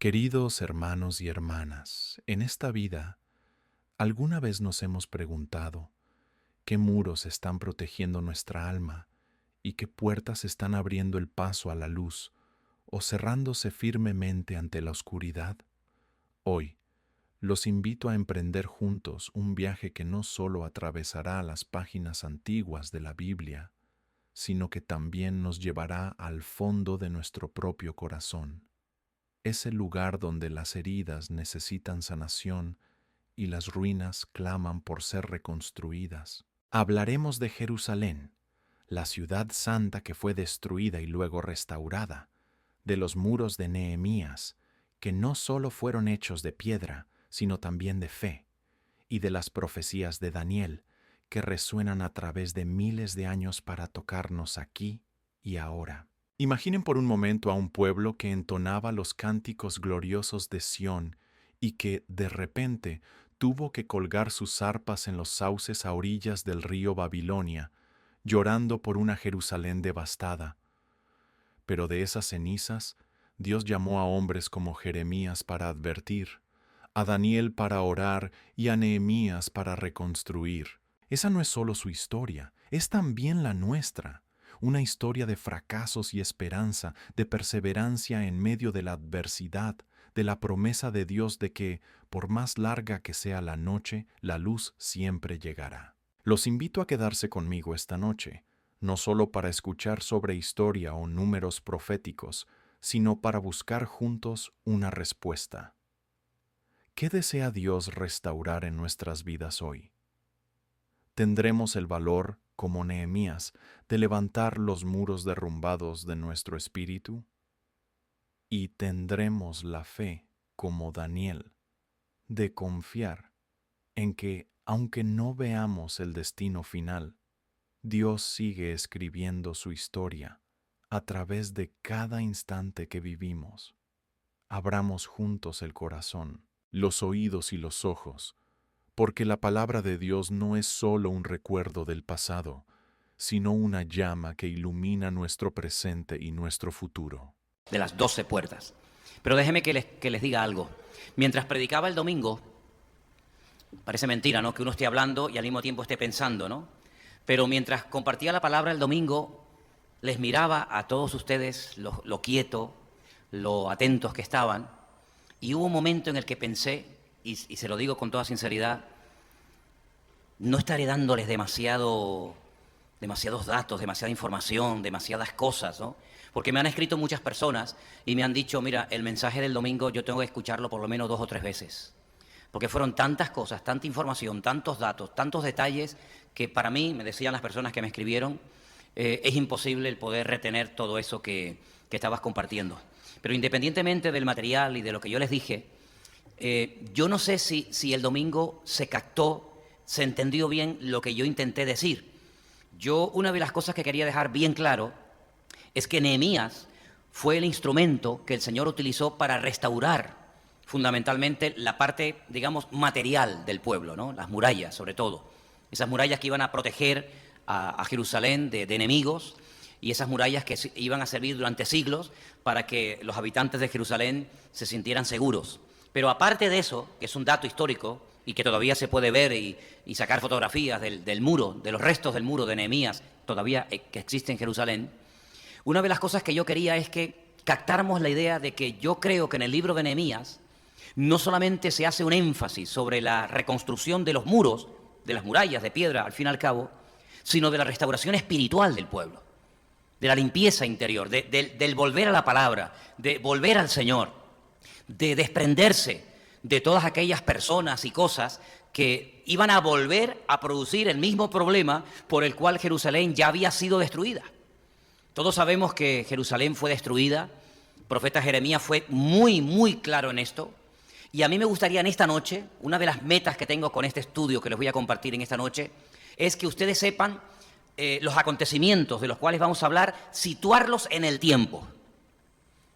Queridos hermanos y hermanas, en esta vida, ¿alguna vez nos hemos preguntado qué muros están protegiendo nuestra alma y qué puertas están abriendo el paso a la luz o cerrándose firmemente ante la oscuridad? Hoy, los invito a emprender juntos un viaje que no solo atravesará las páginas antiguas de la Biblia, sino que también nos llevará al fondo de nuestro propio corazón. Es el lugar donde las heridas necesitan sanación y las ruinas claman por ser reconstruidas. Hablaremos de Jerusalén, la ciudad santa que fue destruida y luego restaurada, de los muros de Nehemías, que no solo fueron hechos de piedra, sino también de fe, y de las profecías de Daniel, que resuenan a través de miles de años para tocarnos aquí y ahora. Imaginen por un momento a un pueblo que entonaba los cánticos gloriosos de Sión y que, de repente, tuvo que colgar sus arpas en los sauces a orillas del río Babilonia, llorando por una Jerusalén devastada. Pero de esas cenizas, Dios llamó a hombres como Jeremías para advertir, a Daniel para orar y a Nehemías para reconstruir. Esa no es solo su historia, es también la nuestra. Una historia de fracasos y esperanza, de perseverancia en medio de la adversidad, de la promesa de Dios de que, por más larga que sea la noche, la luz siempre llegará. Los invito a quedarse conmigo esta noche, no solo para escuchar sobre historia o números proféticos, sino para buscar juntos una respuesta. ¿Qué desea Dios restaurar en nuestras vidas hoy? ¿Tendremos el valor, como Nehemías, de levantar los muros derrumbados de nuestro espíritu? ¿Y tendremos la fe, como Daniel, de confiar en que, aunque no veamos el destino final, Dios sigue escribiendo su historia a través de cada instante que vivimos? Abramos juntos el corazón, los oídos y los ojos, porque la palabra de Dios no es solo un recuerdo del pasado, sino una llama que ilumina nuestro presente y nuestro futuro. De las 12 puertas. Pero déjeme que les diga algo. Mientras predicaba el domingo, parece mentira, ¿no?, que uno esté hablando y al mismo tiempo esté pensando, ¿no? Pero mientras compartía la palabra el domingo, les miraba a todos ustedes lo quieto, lo atentos que estaban, y hubo un momento en el que pensé, y se lo digo con toda sinceridad, no estaré dándoles demasiados datos, demasiada información, demasiadas cosas, ¿no? Porque me han escrito muchas personas y me han dicho, mira, el mensaje del domingo yo tengo que escucharlo por lo menos 2 o 3 veces. Porque fueron tantas cosas, tanta información, tantos datos, tantos detalles, que para mí, me decían las personas que me escribieron, es imposible el poder retener todo eso que estabas compartiendo. Pero independientemente del material y de lo que yo les dije, yo no sé si el domingo se captó, se entendió bien lo que yo intenté decir. Yo, una de las cosas que quería dejar bien claro es que Nehemías fue el instrumento que el Señor utilizó para restaurar fundamentalmente la parte, digamos, material del pueblo, ¿no? Las murallas, sobre todo. Esas murallas que iban a proteger a Jerusalén de enemigos, y esas murallas que iban a servir durante siglos para que los habitantes de Jerusalén se sintieran seguros. Pero aparte de eso, que es un dato histórico y que todavía se puede ver y sacar fotografías del muro, de los restos del muro de Nehemías, todavía que existe en Jerusalén, una de las cosas que yo quería es que captáramos la idea de que yo creo que en el libro de Nehemías no solamente se hace un énfasis sobre la reconstrucción de los muros, de las murallas de piedra, al fin y al cabo, sino de la restauración espiritual del pueblo, de la limpieza interior, del volver a la palabra, de volver al Señor, de desprenderse de todas aquellas personas y cosas que iban a volver a producir el mismo problema por el cual Jerusalén ya había sido destruida. Todos sabemos que Jerusalén fue destruida. El profeta Jeremías fue muy, muy claro en esto. Y a mí me gustaría en esta noche, una de las metas que tengo con este estudio que les voy a compartir en esta noche, es que ustedes sepan los acontecimientos de los cuales vamos a hablar, situarlos en el tiempo.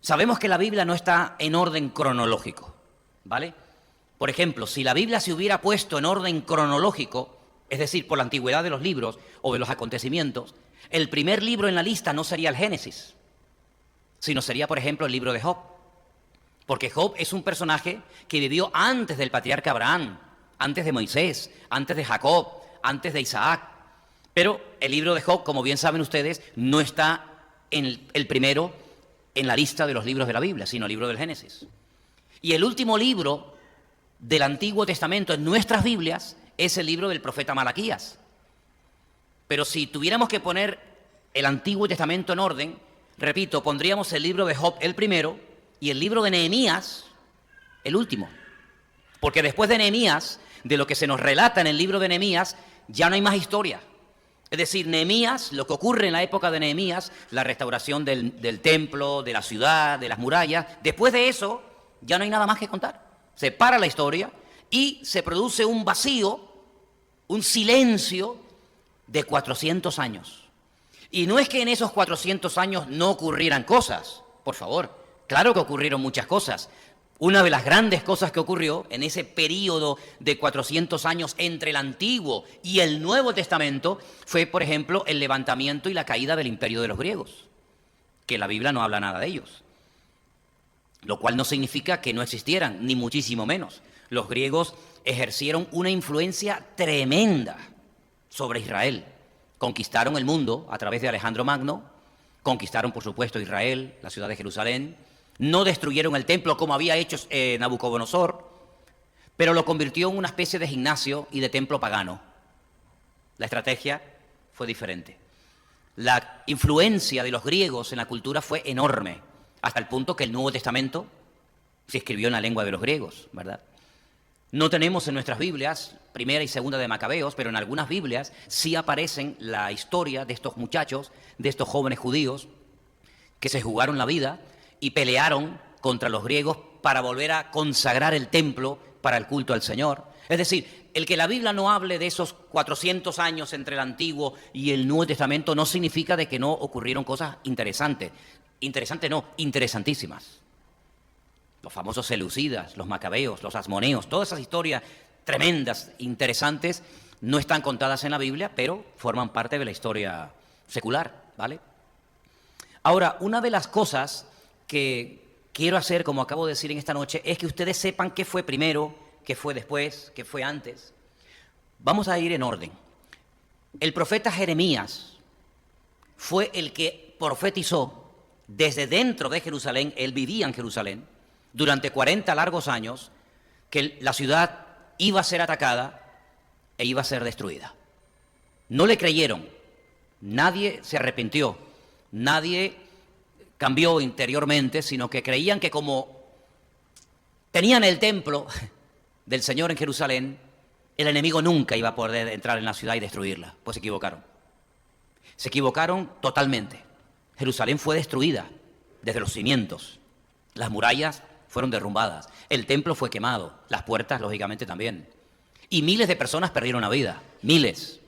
Sabemos que la Biblia no está en orden cronológico, ¿vale? Por ejemplo, si la Biblia se hubiera puesto en orden cronológico, es decir, por la antigüedad de los libros o de los acontecimientos, el primer libro en la lista no sería el Génesis, sino sería, por ejemplo, el libro de Job. Porque Job es un personaje que vivió antes del patriarca Abraham, antes de Moisés, antes de Jacob, antes de Isaac. Pero el libro de Job, como bien saben ustedes, no está en el primero en la lista de los libros de la Biblia, sino el libro del Génesis. Y el último libro del Antiguo Testamento en nuestras Biblias es el libro del profeta Malaquías. Pero si tuviéramos que poner el Antiguo Testamento en orden, repito, pondríamos el libro de Job el primero y el libro de Nehemías el último. Porque después de Nehemías, de lo que se nos relata en el libro de Nehemías, ya no hay más historia. Es decir, Nehemías, lo que ocurre en la época de Nehemías, la restauración del templo, de la ciudad, de las murallas, después de eso ya no hay nada más que contar. Se para la historia y se produce un vacío, un silencio de 400 años. Y no es que en esos 400 años no ocurrieran cosas, por favor, claro que ocurrieron muchas cosas. Una de las grandes cosas que ocurrió en ese período de 400 años entre el Antiguo y el Nuevo Testamento fue, por ejemplo, el levantamiento y la caída del imperio de los griegos, que la Biblia no habla nada de ellos. Lo cual no significa que no existieran, ni muchísimo menos. Los griegos ejercieron una influencia tremenda sobre Israel. Conquistaron el mundo a través de Alejandro Magno, conquistaron, por supuesto, Israel, la ciudad de Jerusalén. No destruyeron el templo como había hecho Nabucodonosor, pero lo convirtió en una especie de gimnasio y de templo pagano. La estrategia fue diferente. La influencia de los griegos en la cultura fue enorme, hasta el punto que el Nuevo Testamento se escribió en la lengua de los griegos, ¿verdad? No tenemos en nuestras Biblias primera y segunda de Macabeos, pero en algunas Biblias sí aparecen la historia de estos muchachos, de estos jóvenes judíos que se jugaron la vida y pelearon contra los griegos para volver a consagrar el templo para el culto al Señor. Es decir, el que la Biblia no hable de esos 400 años entre el Antiguo y el Nuevo Testamento no significa de que no ocurrieron cosas interesantes. Interesantes no, interesantísimas. Los famosos seleucidas, los macabeos, los asmoneos, todas esas historias tremendas, interesantes, no están contadas en la Biblia, pero forman parte de la historia secular, ¿vale? Ahora, una de las cosas que quiero hacer, como acabo de decir en esta noche, es que ustedes sepan qué fue primero, qué fue después, qué fue antes. Vamos a ir en orden. El profeta Jeremías fue el que profetizó desde dentro de Jerusalén, él vivía en Jerusalén, durante 40 largos años, que la ciudad iba a ser atacada e iba a ser destruida. No le creyeron, nadie se arrepintió, nadie cambió interiormente, sino que creían que como tenían el templo del Señor en Jerusalén, el enemigo nunca iba a poder entrar en la ciudad y destruirla. Pues se equivocaron. Se equivocaron totalmente. Jerusalén fue destruida desde los cimientos. Las murallas fueron derrumbadas. El templo fue quemado. Las puertas, lógicamente, también. Y miles de personas perdieron la vida. Miles.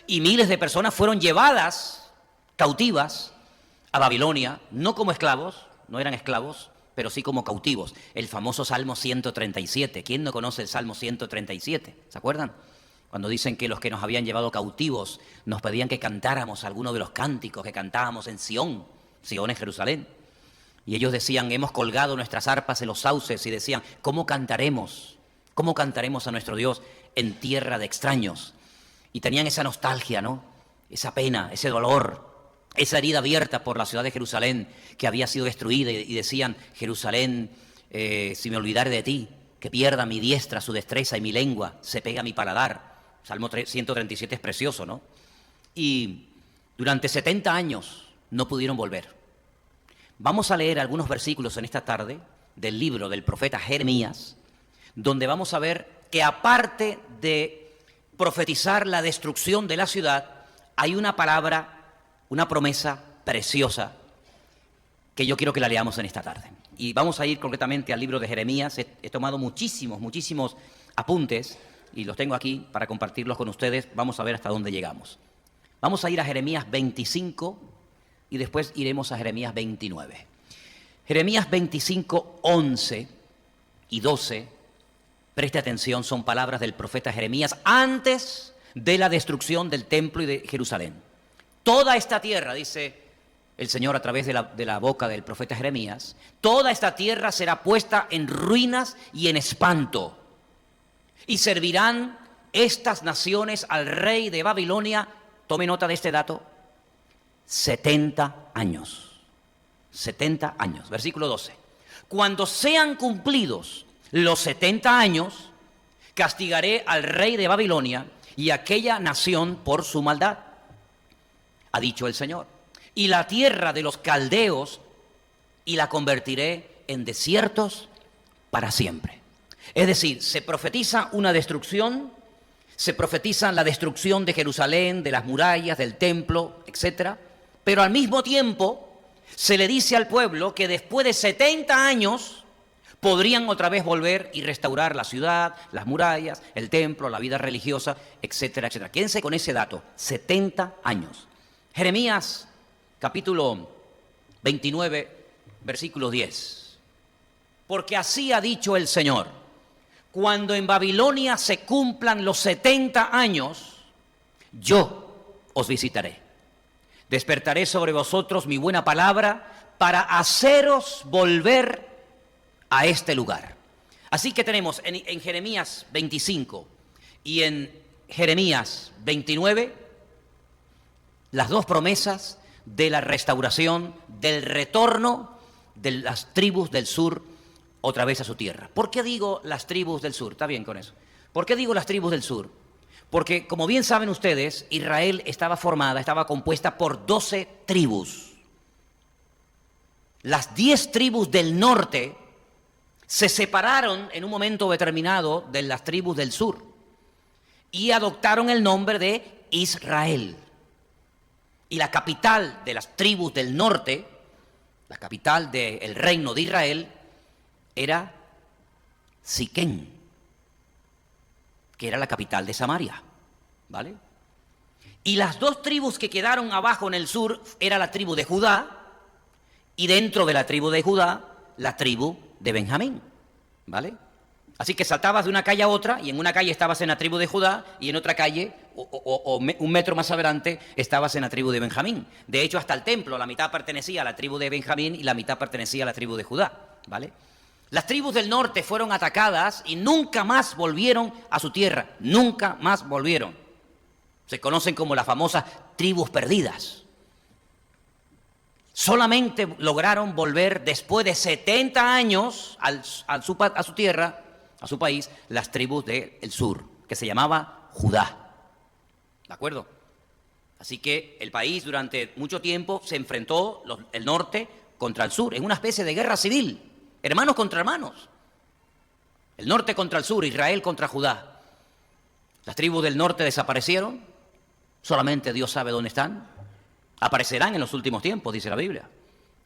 Y miles de personas fueron llevadas cautivas a Babilonia, no como esclavos, no eran esclavos, pero sí como cautivos. El famoso Salmo 137. ¿Quién no conoce el Salmo 137? ¿Se acuerdan? Cuando dicen que los que nos habían llevado cautivos nos pedían que cantáramos alguno de los cánticos que cantábamos en Sión. Sión es Jerusalén. Y ellos decían, hemos colgado nuestras arpas en los sauces, y decían, ¿cómo cantaremos? ¿Cómo cantaremos a nuestro Dios en tierra de extraños? Y tenían esa nostalgia, ¿no? Esa pena, ese dolor, esa herida abierta por la ciudad de Jerusalén que había sido destruida, y decían, Jerusalén, si me olvidare de ti, que pierda mi diestra su destreza y mi lengua se pega a mi paladar. Salmo 137 es precioso, ¿no? Y durante 70 años no pudieron volver. Vamos a leer algunos versículos en esta tarde del libro del profeta Jeremías, donde vamos a ver que aparte de profetizar la destrucción de la ciudad, hay una palabra, una promesa preciosa que yo quiero que la leamos en esta tarde. Y vamos a ir concretamente al libro de Jeremías. He tomado muchísimos apuntes y los tengo aquí para compartirlos con ustedes. Vamos a ver hasta dónde llegamos. Vamos a ir a Jeremías 25 y después iremos a Jeremías 29. Jeremías 25, 11 y 12, preste atención, son palabras del profeta Jeremías antes de la destrucción del templo y de Jerusalén. Toda esta tierra, dice el Señor a través de la boca del profeta Jeremías, toda esta tierra será puesta en ruinas y en espanto. Y servirán estas naciones al rey de Babilonia, tome nota de este dato, 70 años. 70 años. Versículo 12. Cuando sean cumplidos los 70 años, castigaré al rey de Babilonia y a aquella nación por su maldad, ha dicho el Señor. Y la tierra de los caldeos, y la convertiré en desiertos para siempre. Es decir, se profetiza una destrucción, se profetiza la destrucción de Jerusalén, de las murallas, del templo, etc. Pero al mismo tiempo se le dice al pueblo que después de 70 años podrían otra vez volver y restaurar la ciudad, las murallas, el templo, la vida religiosa, etcétera, etcétera. Quédense con ese dato, 70 años. Jeremías, capítulo 29, versículo 10. Porque así ha dicho el Señor, cuando en Babilonia se cumplan los 70 años, yo os visitaré. Despertaré sobre vosotros mi buena palabra para haceros volver a este lugar. Así que tenemos en Jeremías 25 y en Jeremías 29 las dos promesas de la restauración, del retorno de las tribus del sur otra vez a su tierra. ¿Por qué digo las tribus del sur? Está bien con eso. ¿Por qué digo las tribus del sur? Porque, como bien saben ustedes, Israel estaba compuesta por 12 tribus. Las 10 tribus del norte se separaron en un momento determinado de las tribus del sur y adoptaron el nombre de Israel. Y la capital de las tribus del norte, la capital del reino de Israel, era Siquén, que era la capital de Samaria, ¿vale? Y las dos tribus que quedaron abajo en el sur era la tribu de Judá y dentro de la tribu de Judá la tribu de Benjamín, ¿vale? Así que saltabas de una calle a otra y en una calle estabas en la tribu de Judá y en otra calle un metro más adelante estabas en la tribu de Benjamín. De hecho, hasta el templo, la mitad pertenecía a la tribu de Benjamín y la mitad pertenecía a la tribu de Judá, ¿vale? Las tribus del norte fueron atacadas y nunca más volvieron a su tierra, nunca más volvieron. Se conocen como las famosas tribus perdidas. Solamente lograron volver después de 70 años a su tierra, a su país, las tribus del sur, que se llamaba Judá. ¿De acuerdo? Así que el país durante mucho tiempo se enfrentó, el norte contra el sur, en una especie de guerra civil, hermanos contra hermanos. El norte contra el sur, Israel contra Judá. Las tribus del norte desaparecieron, solamente Dios sabe dónde están. Aparecerán en los últimos tiempos, dice la Biblia.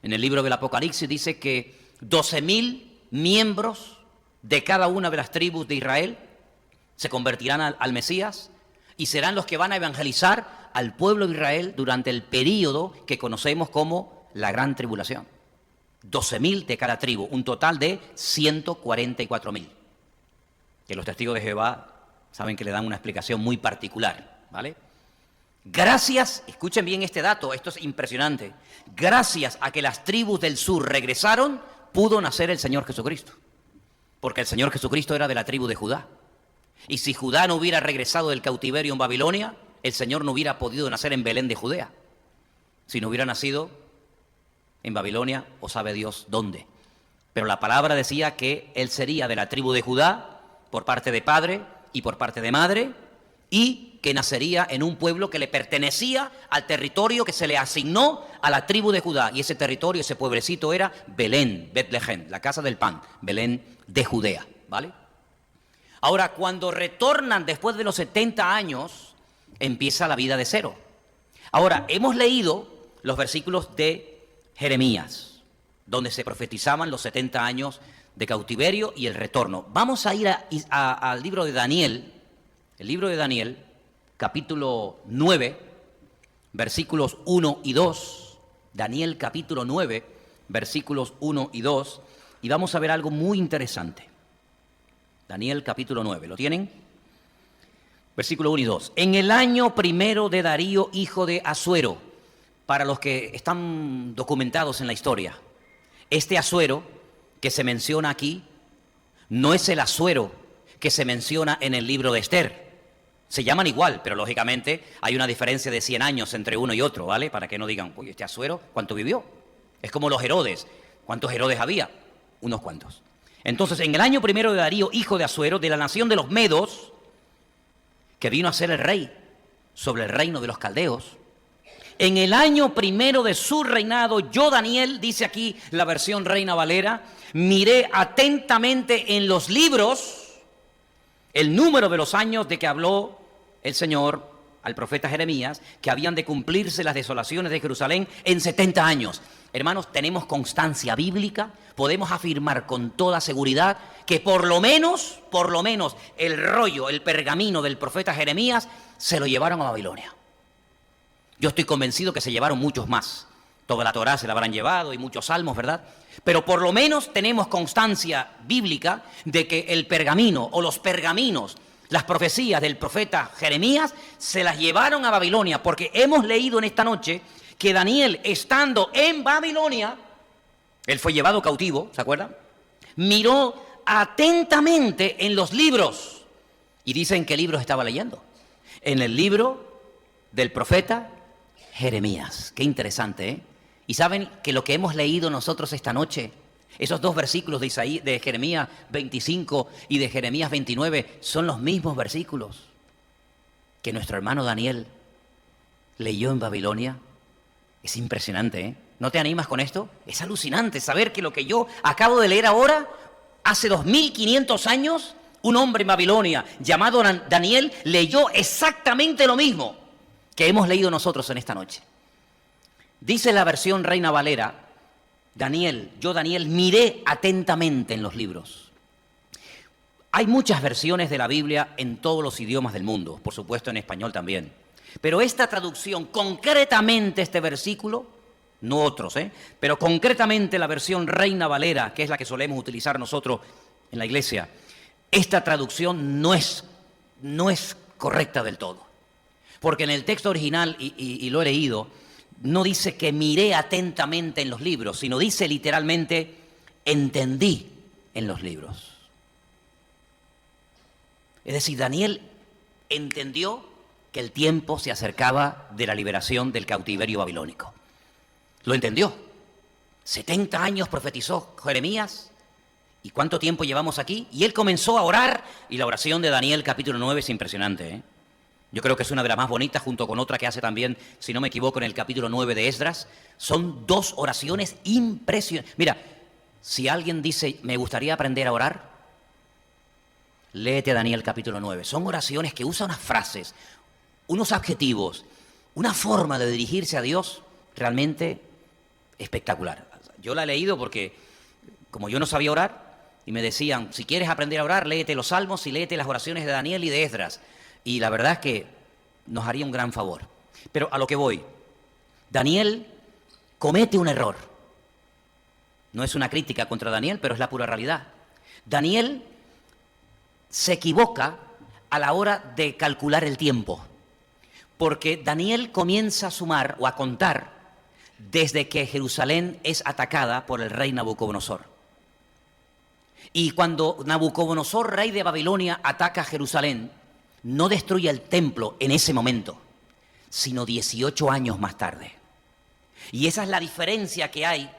En el libro del Apocalipsis dice que 12.000 miembros de cada una de las tribus de Israel se convertirán al Mesías y serán los que van a evangelizar al pueblo de Israel durante el período que conocemos como la Gran Tribulación. 12.000 de cada tribu, un total de 144.000. Que los testigos de Jehová saben que le dan una explicación muy particular, ¿vale? Gracias, escuchen bien este dato, esto es impresionante, gracias a que las tribus del sur regresaron, pudo nacer el Señor Jesucristo. Porque el Señor Jesucristo era de la tribu de Judá. Y si Judá no hubiera regresado del cautiverio en Babilonia, el Señor no hubiera podido nacer en Belén de Judea. Si no hubiera nacido en Babilonia, o sabe Dios dónde. Pero la palabra decía que Él sería de la tribu de Judá, por parte de padre y por parte de madre, y que nacería en un pueblo que le pertenecía al territorio que se le asignó a la tribu de Judá. Y ese territorio, ese pueblecito era Belén, Betlehem, la casa del pan, Belén de Judea, ¿vale? Ahora, cuando retornan después de los 70 años, empieza la vida de cero. Ahora, hemos leído los versículos de Jeremías, donde se profetizaban los 70 años de cautiverio y el retorno. Vamos a ir al libro de Daniel, el libro de Daniel, capítulo 9, versículos 1 y 2. Daniel capítulo 9, versículos 1 y 2. Y vamos a ver algo muy interesante. Daniel capítulo 9, ¿lo tienen? Versículo 1 y 2. En el año primero de Darío, hijo de Asuero, para los que están documentados en la historia, este Asuero que se menciona aquí no es el Asuero que se menciona en el libro de Esther. Se llaman igual, pero lógicamente hay una diferencia de 100 años entre uno y otro, ¿vale? Para que no digan, oye, este Asuero, ¿cuánto vivió? Es como los Herodes. ¿Cuántos Herodes había? Unos cuantos. Entonces, en el año primero de Darío, hijo de Asuero, de la nación de los Medos, que vino a ser el rey sobre el reino de los caldeos, en el año primero de su reinado, yo, Daniel, dice aquí la versión Reina Valera, miré atentamente en los libros el número de los años de que habló el Señor al profeta Jeremías, que habían de cumplirse las desolaciones de Jerusalén en 70 años. Hermanos, tenemos constancia bíblica, podemos afirmar con toda seguridad que por lo menos el rollo, el pergamino del profeta Jeremías se lo llevaron a Babilonia. Yo estoy convencido que se llevaron muchos más. Toda la Torá se la habrán llevado y muchos salmos, ¿verdad? Pero por lo menos tenemos constancia bíblica de que el pergamino o los pergaminos, las profecías del profeta Jeremías, se las llevaron a Babilonia, porque hemos leído en esta noche que Daniel, estando en Babilonia, él fue llevado cautivo, ¿se acuerdan? Miró atentamente en los libros. Y dicen qué libros estaba leyendo. En el libro del profeta Jeremías. Qué interesante, ¿eh? Y saben que lo que hemos leído nosotros esta noche, esos dos versículos de Jeremías 25 y de Jeremías 29, son los mismos versículos que nuestro hermano Daniel leyó en Babilonia. Es impresionante, ¿eh? ¿No te animas con esto? Es alucinante saber que lo que yo acabo de leer ahora, hace 2500 años, un hombre en Babilonia llamado Daniel leyó exactamente lo mismo que hemos leído nosotros en esta noche. Dice la versión Reina Valera, yo Daniel miré atentamente en los libros. Hay muchas versiones de la Biblia en todos los idiomas del mundo, por supuesto en español también. Pero esta traducción, concretamente este versículo, no otros, pero concretamente la versión Reina Valera, que es la que solemos utilizar nosotros en la iglesia, esta traducción no es correcta del todo. Porque en el texto original, y lo he leído, no dice que miré atentamente en los libros, sino dice literalmente, entendí en los libros. Es decir, Daniel entendió que el tiempo se acercaba de la liberación del cautiverio babilónico. Lo entendió. 70 años profetizó Jeremías. ¿Y cuánto tiempo llevamos aquí? Y él comenzó a orar, y la oración de Daniel capítulo 9 es impresionante, ¿eh? Yo creo que es una de las más bonitas, junto con otra que hace también, si no me equivoco, en el capítulo 9 de Esdras. Son dos oraciones impresionantes. Mira, si alguien dice, me gustaría aprender a orar, léete Daniel capítulo 9. Son oraciones que usan unas frases, unos adjetivos, una forma de dirigirse a Dios realmente espectacular. Yo la he leído porque, como yo no sabía orar, y me decían, si quieres aprender a orar, léete los salmos y léete las oraciones de Daniel y de Esdras. Y la verdad es que nos haría un gran favor. Pero a lo que voy, Daniel comete un error. No es una crítica contra Daniel, pero es la pura realidad. Daniel se equivoca a la hora de calcular el tiempo, porque Daniel comienza a sumar o a contar desde que Jerusalén es atacada por el rey Nabucodonosor. Y cuando Nabucodonosor, rey de Babilonia, ataca Jerusalén, no destruye el templo en ese momento, sino 18 años más tarde. Y esa es la diferencia que hay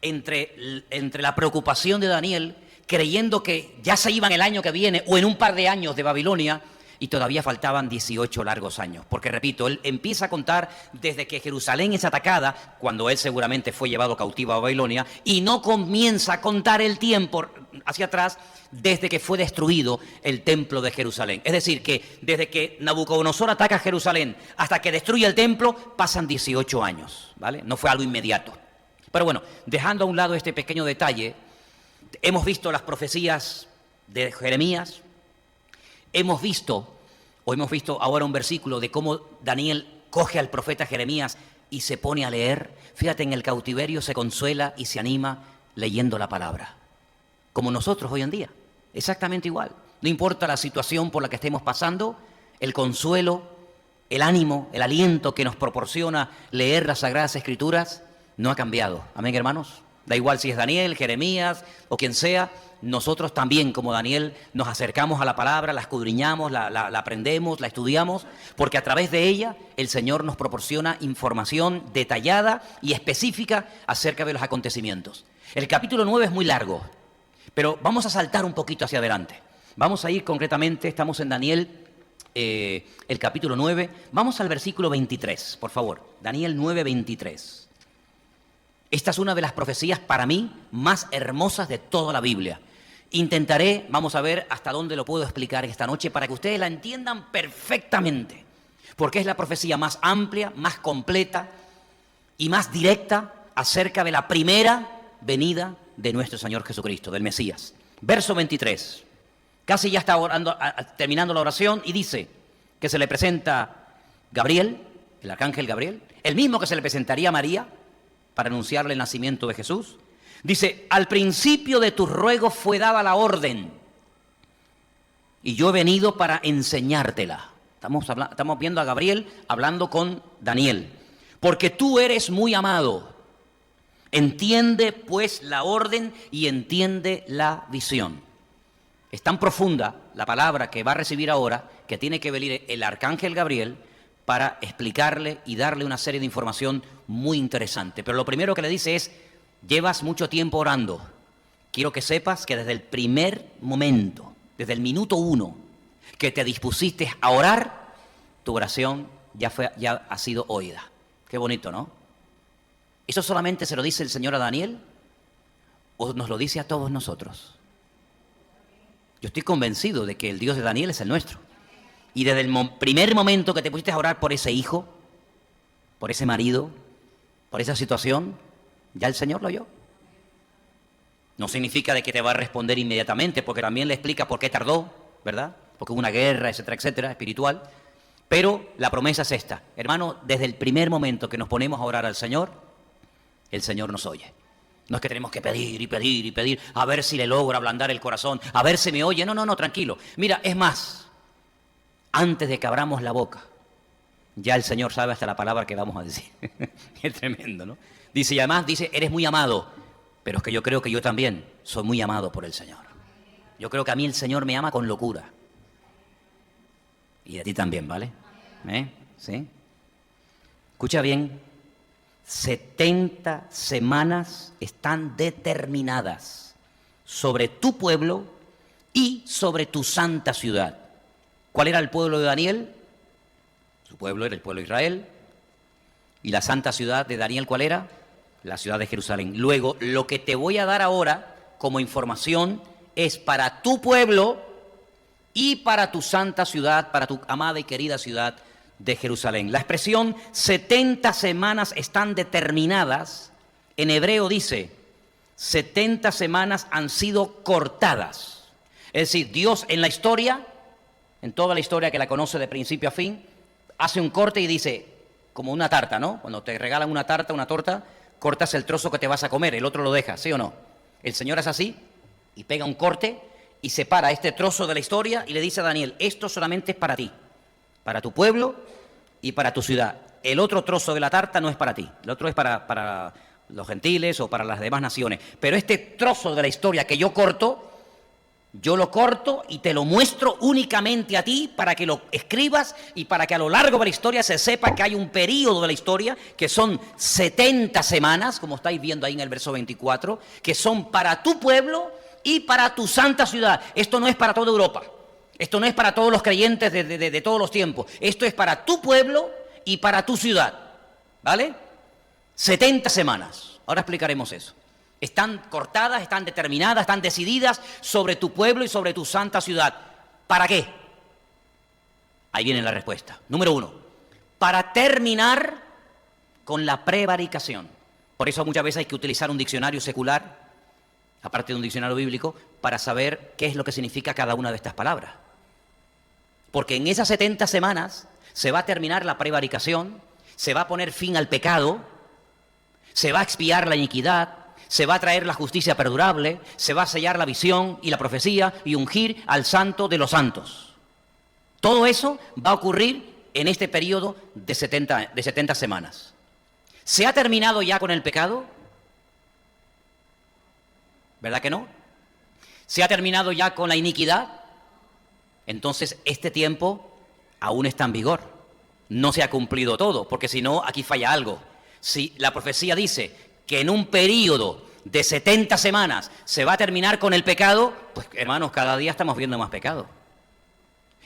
entre la preocupación de Daniel, creyendo que ya se iban el año que viene o en un par de años de Babilonia, y todavía faltaban 18 largos años. Porque, repito, él empieza a contar desde que Jerusalén es atacada, cuando él seguramente fue llevado cautivo a Babilonia, y no comienza a contar el tiempo hacia atrás desde que fue destruido el templo de Jerusalén. Es decir, que desde que Nabucodonosor ataca Jerusalén hasta que destruye el templo, pasan 18 años, ¿vale? No fue algo inmediato. Pero bueno, dejando a un lado este pequeño detalle, hemos visto las profecías de Jeremías, hemos visto ahora un versículo de cómo Daniel coge al profeta Jeremías y se pone a leer. Fíjate, en el cautiverio se consuela y se anima leyendo la palabra, como nosotros hoy en día, exactamente igual. No importa la situación por la que estemos pasando, el consuelo el ánimo, el aliento que nos proporciona leer las Sagradas Escrituras no ha cambiado. Amén, hermanos. Da igual si es Daniel, Jeremías o quien sea, nosotros también, como Daniel, nos acercamos a la palabra, la escudriñamos, la aprendemos, la estudiamos, porque a través de ella el Señor nos proporciona información detallada y específica acerca de los acontecimientos. El capítulo 9 es muy largo, pero vamos a saltar un poquito hacia adelante. Vamos a ir concretamente, estamos en Daniel, el capítulo 9, vamos al versículo 23, por favor. Daniel 9, 23. Esta es una de las profecías para mí más hermosas de toda la Biblia. Intentaré, vamos a ver hasta dónde lo puedo explicar esta noche para que ustedes la entiendan perfectamente, porque es la profecía más amplia, más completa y más directa acerca de la primera venida de nuestro Señor Jesucristo, del Mesías. Verso 23, casi ya está terminando la oración y dice que se le presenta Gabriel, el arcángel Gabriel, el mismo que se le presentaría a María para anunciarle el nacimiento de Jesús. Dice, al principio de tus ruegos fue dada la orden y yo he venido para enseñártela. Estamos viendo a Gabriel hablando con Daniel. Porque tú eres muy amado. Entiende pues la orden y entiende la visión. Es tan profunda la palabra que va a recibir ahora que tiene que venir el arcángel Gabriel para explicarle y darle una serie de información muy interesante. Pero lo primero que le dice es, llevas mucho tiempo orando. Quiero que sepas que desde el primer momento, desde el minuto 1 que te dispusiste a orar, tu oración ya ha sido oída. Qué bonito, ¿no? ¿Eso solamente se lo dice el Señor a Daniel o nos lo dice a todos nosotros? Yo estoy convencido de que el Dios de Daniel es el nuestro. Y desde el primer momento que te pusiste a orar por ese hijo, por ese marido, por esa situación, ya el Señor lo oyó. No significa de que te va a responder inmediatamente, porque también le explica por qué tardó, ¿verdad? Porque hubo una guerra, etcétera, etcétera, espiritual. Pero la promesa es esta. Hermano, desde el primer momento que nos ponemos a orar al Señor, el Señor nos oye. No es que tenemos que pedir y pedir y pedir, a ver si le logro ablandar el corazón, a ver si me oye. No, tranquilo. Mira, es más, antes de que abramos la boca, ya el Señor sabe hasta la palabra que vamos a decir. Es tremendo, ¿no? Dice, y además dice, eres muy amado, pero es que yo creo que yo también soy muy amado por el Señor. Yo creo que a mí el Señor me ama con locura. Y a ti también, ¿vale? ¿Sí? Escucha bien, 70 semanas están determinadas sobre tu pueblo y sobre tu santa ciudad. ¿Cuál era el pueblo de Daniel? Su pueblo era el pueblo de Israel. ¿Y la santa ciudad de Daniel cuál era? La ciudad de Jerusalén. Luego, lo que te voy a dar ahora como información es para tu pueblo y para tu santa ciudad, para tu amada y querida ciudad de Jerusalén. La expresión 70 semanas están determinadas, en hebreo dice, 70 semanas han sido cortadas. Es decir, Dios en la historia, en toda la historia que la conoce de principio a fin, hace un corte y dice, como una tarta, ¿no? Cuando te regalan una tarta, una torta, cortas el trozo que te vas a comer, el otro lo dejas, ¿sí o no? El Señor es así y pega un corte y separa este trozo de la historia y le dice a Daniel, esto solamente es para ti, para tu pueblo y para tu ciudad. El otro trozo de la tarta no es para ti, el otro es para los gentiles o para las demás naciones. Pero este trozo de la historia que yo lo corto y te lo muestro únicamente a ti para que lo escribas y para que a lo largo de la historia se sepa que hay un periodo de la historia que son 70 semanas, como estáis viendo ahí en el verso 24, que son para tu pueblo y para tu santa ciudad. Esto no es para toda Europa, esto no es para todos los creyentes de todos los tiempos, esto es para tu pueblo y para tu ciudad, ¿vale? 70 semanas, ahora explicaremos eso. Están cortadas, están determinadas, están decididas sobre tu pueblo y sobre tu santa ciudad. ¿Para qué? Ahí viene la respuesta. Número 1, para terminar con la prevaricación. Por eso muchas veces hay que utilizar un diccionario secular, aparte de un diccionario bíblico, para saber qué es lo que significa cada una de estas palabras. Porque en esas 70 semanas se va a terminar la prevaricación, se va a poner fin al pecado, se va a expiar la iniquidad, se va a traer la justicia perdurable, se va a sellar la visión y la profecía y ungir al santo de los santos. Todo eso va a ocurrir en este periodo de 70 semanas. ¿Se ha terminado ya con el pecado? ¿Verdad que no? ¿Se ha terminado ya con la iniquidad? Entonces este tiempo aún está en vigor. No se ha cumplido todo, porque si no, aquí falla algo. Si la profecía dice que en un periodo de 70 semanas se va a terminar con el pecado, pues hermanos, cada día estamos viendo más pecado.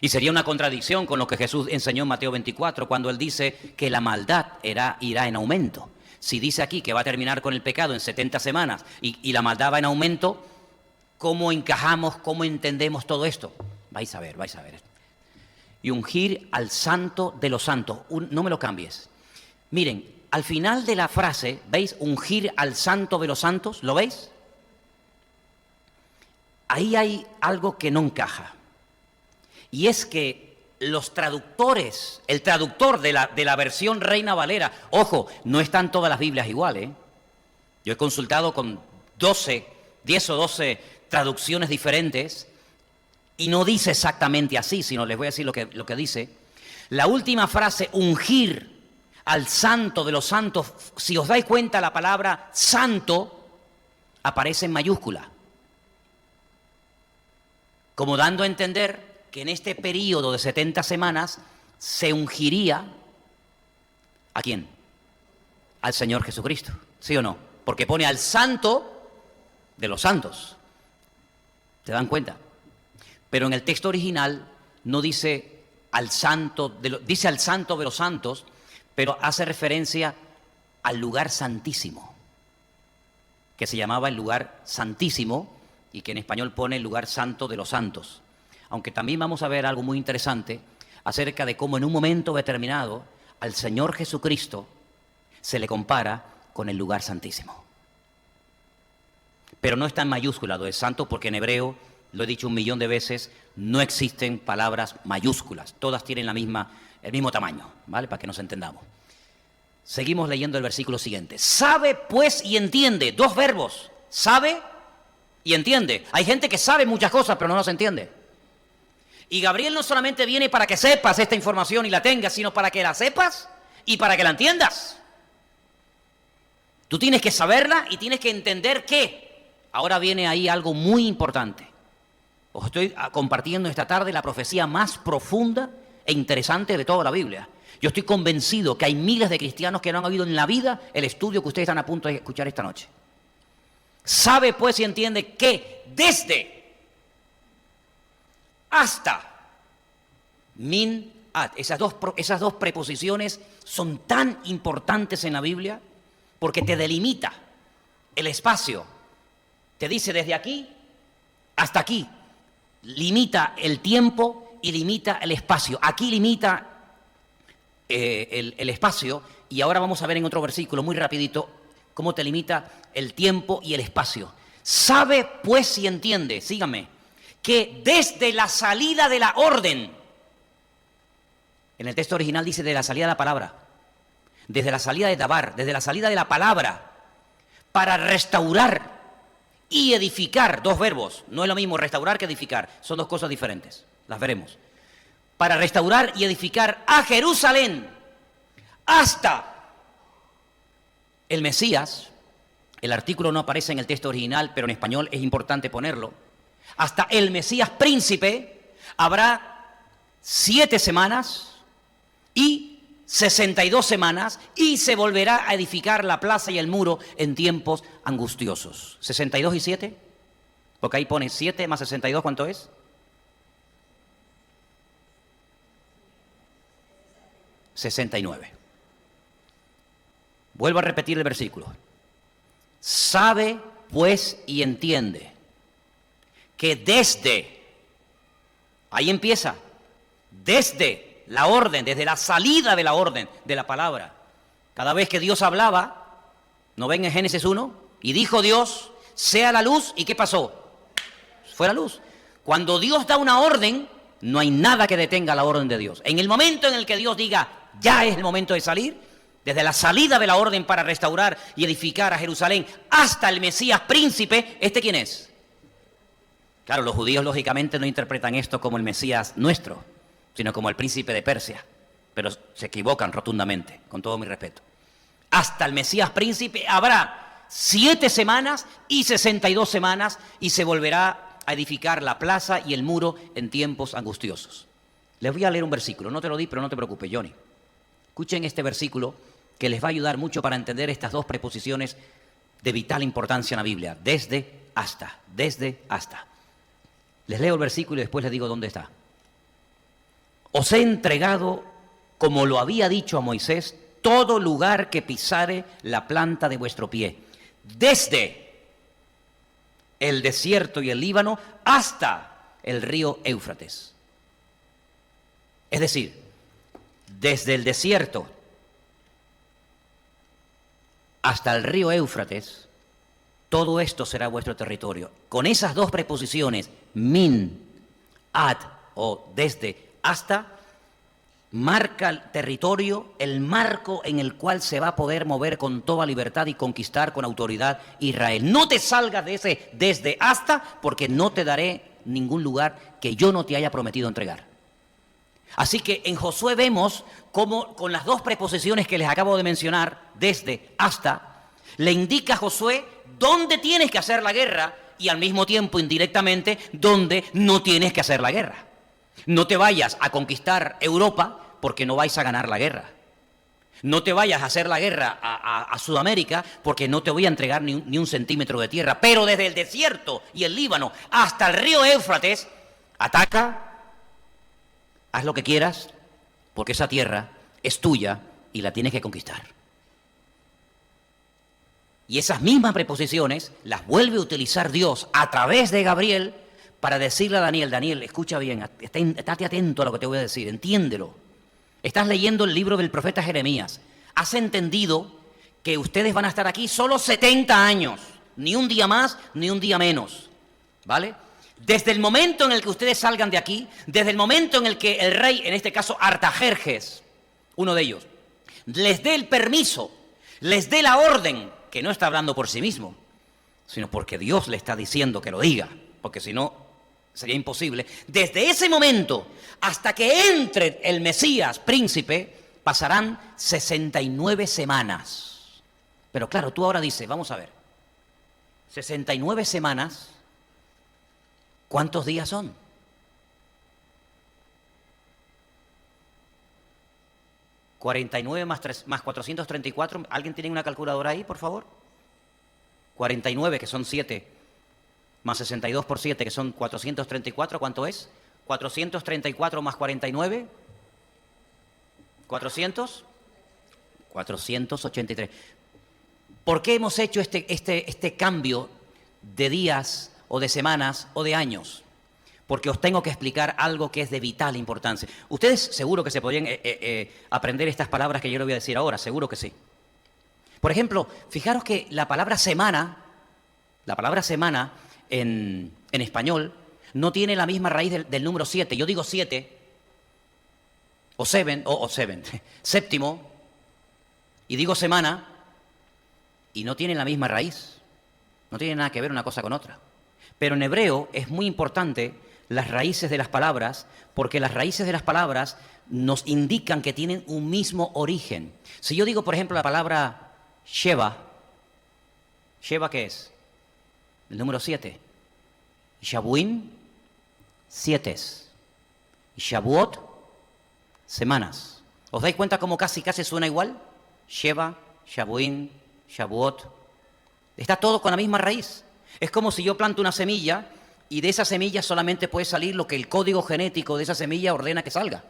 Y sería una contradicción con lo que Jesús enseñó en Mateo 24, cuando Él dice que la maldad irá en aumento. Si dice aquí que va a terminar con el pecado en 70 semanas y la maldad va en aumento, ¿cómo encajamos, cómo entendemos todo esto? Vais a ver. Y ungir al santo de los santos. No me lo cambies. Miren, al final de la frase, ¿veis? Ungir al santo de los santos, ¿lo veis? Ahí hay algo que no encaja. Y es que los traductores, el traductor de la versión Reina Valera, ojo, no están todas las Biblias iguales, ¿eh? Yo he consultado con 10 o 12 traducciones diferentes y no dice exactamente así, sino les voy a decir lo que dice. La última frase, ungir al santo de los santos, si os dais cuenta, la palabra santo aparece en mayúscula, como dando a entender que en este periodo de 70 semanas se ungiría ¿a quién? Al Señor Jesucristo, ¿sí o no? Porque pone al santo de los santos. ¿Se dan cuenta? Pero en el texto original no dice al santo, dice al santo de los santos, pero hace referencia al lugar santísimo, que se llamaba el lugar santísimo y que en español pone el lugar santo de los santos. Aunque también vamos a ver algo muy interesante acerca de cómo en un momento determinado al Señor Jesucristo se le compara con el lugar santísimo. Pero no está en mayúscula lo de santo, porque en hebreo, lo he dicho 1.000.000 de veces, no existen palabras mayúsculas. Todas tienen el mismo tamaño, ¿vale? Para que nos entendamos. Seguimos leyendo el versículo siguiente. Sabe pues y entiende. Dos verbos. Sabe y entiende. Hay gente que sabe muchas cosas, pero no las entiende. Y Gabriel no solamente viene para que sepas esta información y la tengas, sino para que la sepas y para que la entiendas. Tú tienes que saberla y tienes que entender que ahora viene ahí algo muy importante. Os estoy compartiendo esta tarde la profecía más profunda e interesante de toda la Biblia. Yo estoy convencido que hay miles de cristianos que no han oído en la vida el estudio que ustedes están a punto de escuchar esta noche. Sabe pues y entiende que desde hasta min ad, esas dos preposiciones son tan importantes en la Biblia porque te delimita el espacio. Te dice desde aquí hasta aquí. Limita el tiempo y limita el espacio. Aquí limita el espacio, y ahora vamos a ver en otro versículo muy rapidito cómo te limita el tiempo y el espacio. Sabe pues y entiende, síganme, que desde la salida de la orden, en el texto original dice de la salida de la palabra, desde la salida de Dabar, desde la salida de la palabra, para restaurar y edificar, dos verbos, no es lo mismo restaurar que edificar, son dos cosas diferentes, las veremos. Para restaurar y edificar a Jerusalén hasta el Mesías. El artículo no aparece en el texto original, pero en español es importante ponerlo. Hasta el Mesías príncipe habrá 7 semanas y 62 semanas y se volverá a edificar la plaza y el muro en tiempos angustiosos. 62 y 7, porque ahí pone 7 más 62, ¿cuánto es? 69. Vuelvo a repetir el versículo. Sabe pues y entiende que desde, ahí empieza, desde la orden, desde la salida de la orden de la palabra, cada vez que Dios hablaba, ¿no ven en Génesis 1? Y dijo Dios, sea la luz, ¿y qué pasó? Fue la luz. Cuando Dios da una orden, no hay nada que detenga la orden de Dios. En el momento en el que Dios diga, ya es el momento de salir, desde la salida de la orden para restaurar y edificar a Jerusalén hasta el Mesías príncipe, ¿este quién es? Claro, los judíos lógicamente no interpretan esto como el Mesías nuestro, sino como el príncipe de Persia. pero se equivocan rotundamente, con todo mi respeto. Hasta el Mesías príncipe habrá 7 semanas y 62 semanas y se volverá a edificar la plaza y el muro en tiempos angustiosos. Les voy a leer un versículo, no te lo di, pero no te preocupes, Johnny. Escuchen este versículo que les va a ayudar mucho para entender estas dos preposiciones de vital importancia en la Biblia. Desde, hasta, desde, hasta. Les leo el versículo y después les digo dónde está. Os he entregado, como lo había dicho a Moisés, todo lugar que pisare la planta de vuestro pie, desde el desierto y el Líbano hasta el río Éufrates. Es decir, desde el desierto hasta el río Éufrates, todo esto será vuestro territorio. Con esas dos preposiciones, min, ad o desde, hasta, marca el territorio, el marco en el cual se va a poder mover con toda libertad y conquistar con autoridad Israel. No te salgas de ese desde hasta, porque no te daré ningún lugar que yo no te haya prometido entregar. Así que en Josué vemos cómo con las dos preposiciones que les acabo de mencionar, desde, hasta, le indica a Josué dónde tienes que hacer la guerra y al mismo tiempo indirectamente dónde no tienes que hacer la guerra. No te vayas a conquistar Europa porque no vais a ganar la guerra. No te vayas a hacer la guerra a Sudamérica porque no te voy a entregar ni un centímetro de tierra. Pero desde el desierto y el Líbano hasta el río Éufrates, ataca. Haz lo que quieras, porque esa tierra es tuya y la tienes que conquistar. Y esas mismas preposiciones las vuelve a utilizar Dios a través de Gabriel para decirle a Daniel, Daniel, escucha bien, estate atento a lo que te voy a decir, entiéndelo. Estás leyendo el libro del profeta Jeremías. Has entendido que ustedes van a estar aquí solo 70 años, ni un día más, ni un día menos, ¿vale? Desde el momento en el que ustedes salgan de aquí, desde el momento en el que el rey, en este caso Artajerjes, uno de ellos, les dé el permiso, les dé la orden, que no está hablando por sí mismo, sino porque Dios le está diciendo que lo diga, porque si no sería imposible. Desde ese momento hasta que entre el Mesías príncipe, pasarán 69 semanas. Pero claro, tú ahora dices, vamos a ver, 69 semanas... ¿Cuántos días son? ¿49 más 434? ¿Alguien tiene una calculadora ahí, por favor? 49, que son 7, más 62 por 7, que son 434, ¿cuánto es? 434 más 49, 483. ¿Por qué hemos hecho este cambio de días o de semanas o de años? Porque os tengo que explicar algo que es de vital importancia. Ustedes seguro que se podrían aprender estas palabras que yo les voy a decir ahora, seguro que sí. Por ejemplo, fijaros que la palabra semana en español no tiene la misma raíz del número 7. Yo digo 7, o séptimo, y digo semana, y no tienen la misma raíz. No tiene nada que ver una cosa con otra. Pero en hebreo es muy importante las raíces de las palabras, porque las raíces de las palabras nos indican que tienen un mismo origen. Si yo digo, por ejemplo, la palabra Sheva, ¿Sheva qué es? El número 7. Shabuim, 7. Y Shavuot, semanas. ¿Os dais cuenta cómo casi suena igual? Sheva, Shabuim, Shavuot. Está todo con la misma raíz. Es como si yo planto una semilla y de esa semilla solamente puede salir lo que el código genético de esa semilla ordena que salga.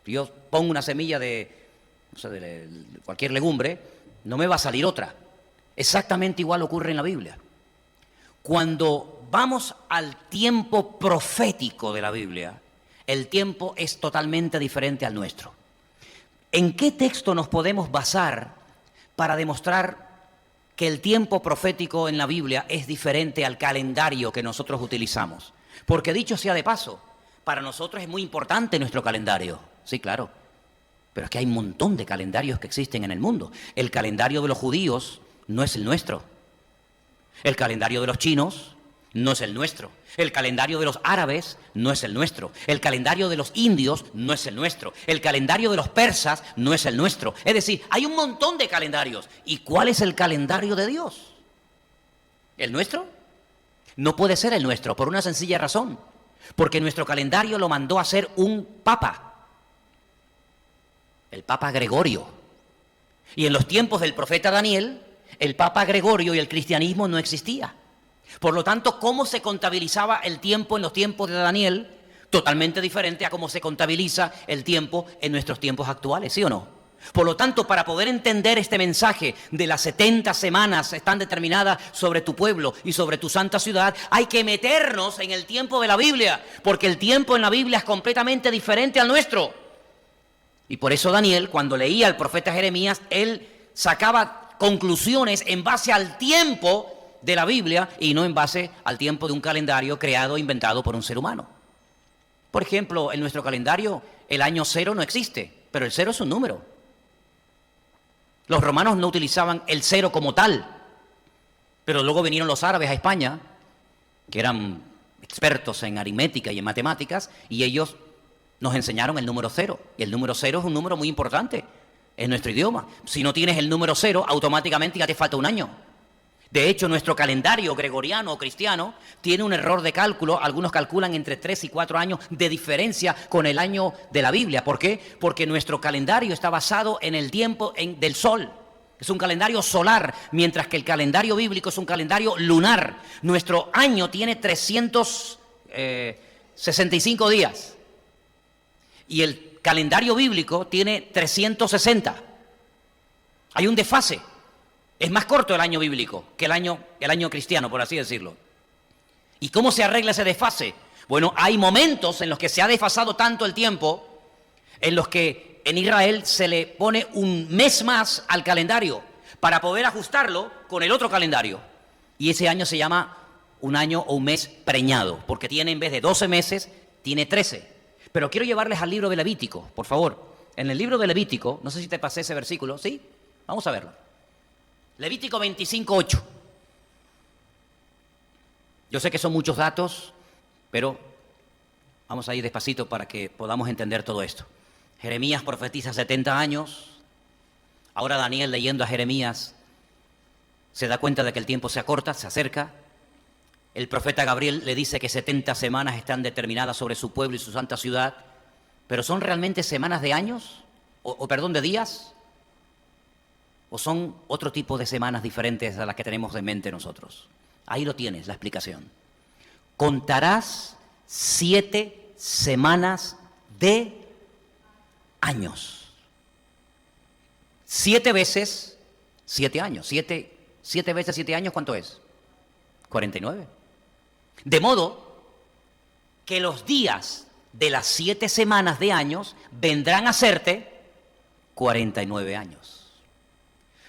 Si yo pongo una semilla de cualquier legumbre, no me va a salir otra. Exactamente igual ocurre en la Biblia. Cuando vamos al tiempo profético de la Biblia, el tiempo es totalmente diferente al nuestro. ¿En qué texto nos podemos basar para demostrar que el tiempo profético en la Biblia es diferente al calendario que nosotros utilizamos? Porque dicho sea de paso, para nosotros es muy importante nuestro calendario. Sí, claro. Pero es que hay un montón de calendarios que existen en el mundo. El calendario de los judíos no es el nuestro. El calendario de los chinos no es el nuestro. El calendario de los árabes no es el nuestro. El calendario de los indios no es el nuestro. El calendario de los persas no es el nuestro. Es decir, hay un montón de calendarios. ¿Y cuál es el calendario de Dios? ¿El nuestro? No puede ser el nuestro, por una sencilla razón. Porque nuestro calendario lo mandó a hacer un papa. El Papa Gregorio. Y en los tiempos del profeta Daniel, el Papa Gregorio y el cristianismo no existía. Por lo tanto, ¿cómo se contabilizaba el tiempo en los tiempos de Daniel? Totalmente diferente a cómo se contabiliza el tiempo en nuestros tiempos actuales, ¿sí o no? Por lo tanto, para poder entender este mensaje de las 70 semanas están determinadas sobre tu pueblo y sobre tu santa ciudad, hay que meternos en el tiempo de la Biblia, porque el tiempo en la Biblia es completamente diferente al nuestro. Y por eso Daniel, cuando leía al profeta Jeremías, él sacaba conclusiones en base al tiempo de la Biblia y no en base al tiempo de un calendario creado e inventado por un ser humano. Por ejemplo, en nuestro calendario el año 0 no existe, pero el 0 es un número. Los romanos no utilizaban el 0 como tal, pero luego vinieron los árabes a España, que eran expertos en aritmética y en matemáticas, y ellos nos enseñaron el número 0. Y el número 0 es un número muy importante en nuestro idioma. Si no tienes el número 0, automáticamente ya te falta un año. De hecho, nuestro calendario gregoriano o cristiano tiene un error de cálculo. Algunos calculan entre 3 y 4 años de diferencia con el año de la Biblia. ¿Por qué? Porque nuestro calendario está basado en el tiempo del sol. Es un calendario solar, mientras que el calendario bíblico es un calendario lunar. Nuestro año tiene 365 días y el calendario bíblico tiene 360. Hay un desfase. Es más corto el año bíblico que el año cristiano, por así decirlo. ¿Y cómo se arregla ese desfase? Bueno, hay momentos en los que se ha desfasado tanto el tiempo, en los que en Israel se le pone un mes más al calendario para poder ajustarlo con el otro calendario. Y ese año se llama un año o un mes preñado, porque tiene en vez de 12 meses, tiene 13. Pero quiero llevarles al libro de Levítico, por favor. En el libro de Levítico, no sé si te pasé ese versículo, ¿sí? Vamos a verlo. Levítico 25:8. Yo sé que son muchos datos, pero vamos a ir despacito para que podamos entender todo esto. Jeremías profetiza 70 años. Ahora Daniel, leyendo a Jeremías, se da cuenta de que el tiempo se acorta, se acerca. El profeta Gabriel le dice que 70 semanas están determinadas sobre su pueblo y su santa ciudad, pero ¿son realmente semanas de años? ¿O de días? ¿O son otro tipo de semanas diferentes a las que tenemos en mente nosotros? Ahí lo tienes, la explicación. Contarás 7 semanas de años. 7 veces 7 años. 7 veces 7 años, ¿cuánto es? 49. De modo que los días de las 7 semanas de años vendrán a serte 49 años.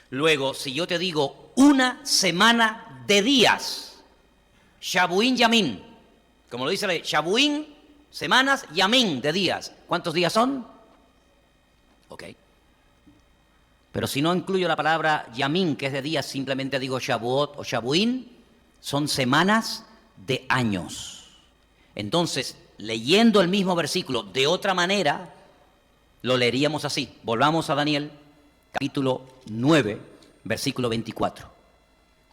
Luego, si yo te digo una semana de días, Shabuín Yamín, como lo dice la ley, Shabuín, semanas, Yamín, de días. ¿Cuántos días son? Ok. Pero si no incluyo la palabra Yamín, que es de días, simplemente digo Shabuot o Shabuín, son semanas de años. Entonces, leyendo el mismo versículo de otra manera, lo leeríamos así. Volvamos a Daniel, capítulo 9, versículo 24.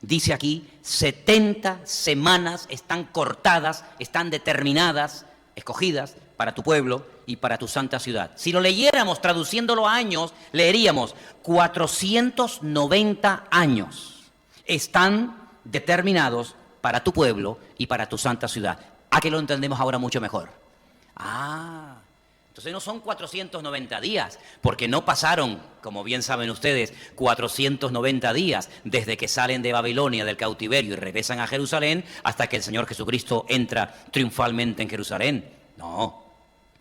Dice aquí, 70 semanas están cortadas, están determinadas, escogidas para tu pueblo y para tu santa ciudad. Si lo leyéramos traduciéndolo a años, leeríamos 490 años están determinados para tu pueblo y para tu santa ciudad. ¿A qué lo entendemos ahora mucho mejor? Entonces no son 490 días, porque no pasaron, como bien saben ustedes, 490 días desde que salen de Babilonia del cautiverio y regresan a Jerusalén hasta que el Señor Jesucristo entra triunfalmente en Jerusalén. No,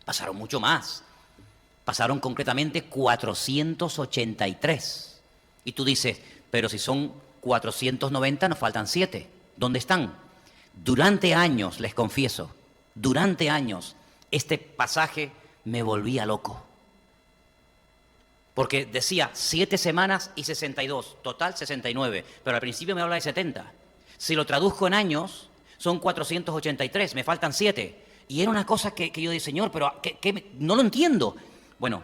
pasaron mucho más. Pasaron concretamente 483. Y tú dices, pero si son 490 nos faltan 7. ¿Dónde están? Durante años, les confieso, durante años, este pasaje me volvía loco. Porque decía 7 semanas y 62, total 69, pero al principio me habla de 70. Si lo traduzco en años, son 483, me faltan 7. Y era una cosa que yo dije, Señor, pero no lo entiendo. Bueno,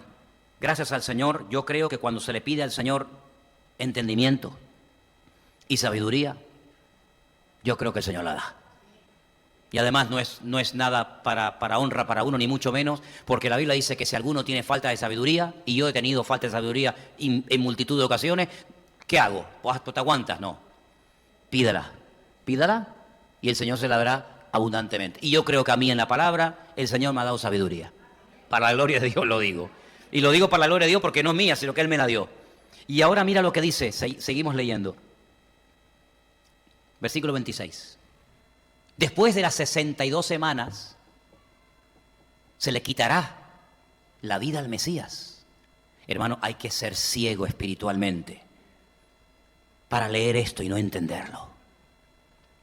gracias al Señor, yo creo que cuando se le pide al Señor entendimiento y sabiduría, yo creo que el Señor la da. Y además no es nada para honra para uno, ni mucho menos, porque la Biblia dice que si alguno tiene falta de sabiduría, y yo he tenido falta de sabiduría en multitud de ocasiones, ¿qué hago? Pues te aguantas, no. Pídala, y el Señor se la dará abundantemente. Y yo creo que a mí en la palabra el Señor me ha dado sabiduría. Para la gloria de Dios lo digo. Y lo digo para la gloria de Dios porque no es mía, sino que Él me la dio. Y ahora mira lo que dice, seguimos leyendo. Versículo 26. Después de las 62 semanas, se le quitará la vida al Mesías. Hermano, hay que ser ciego espiritualmente para leer esto y no entenderlo.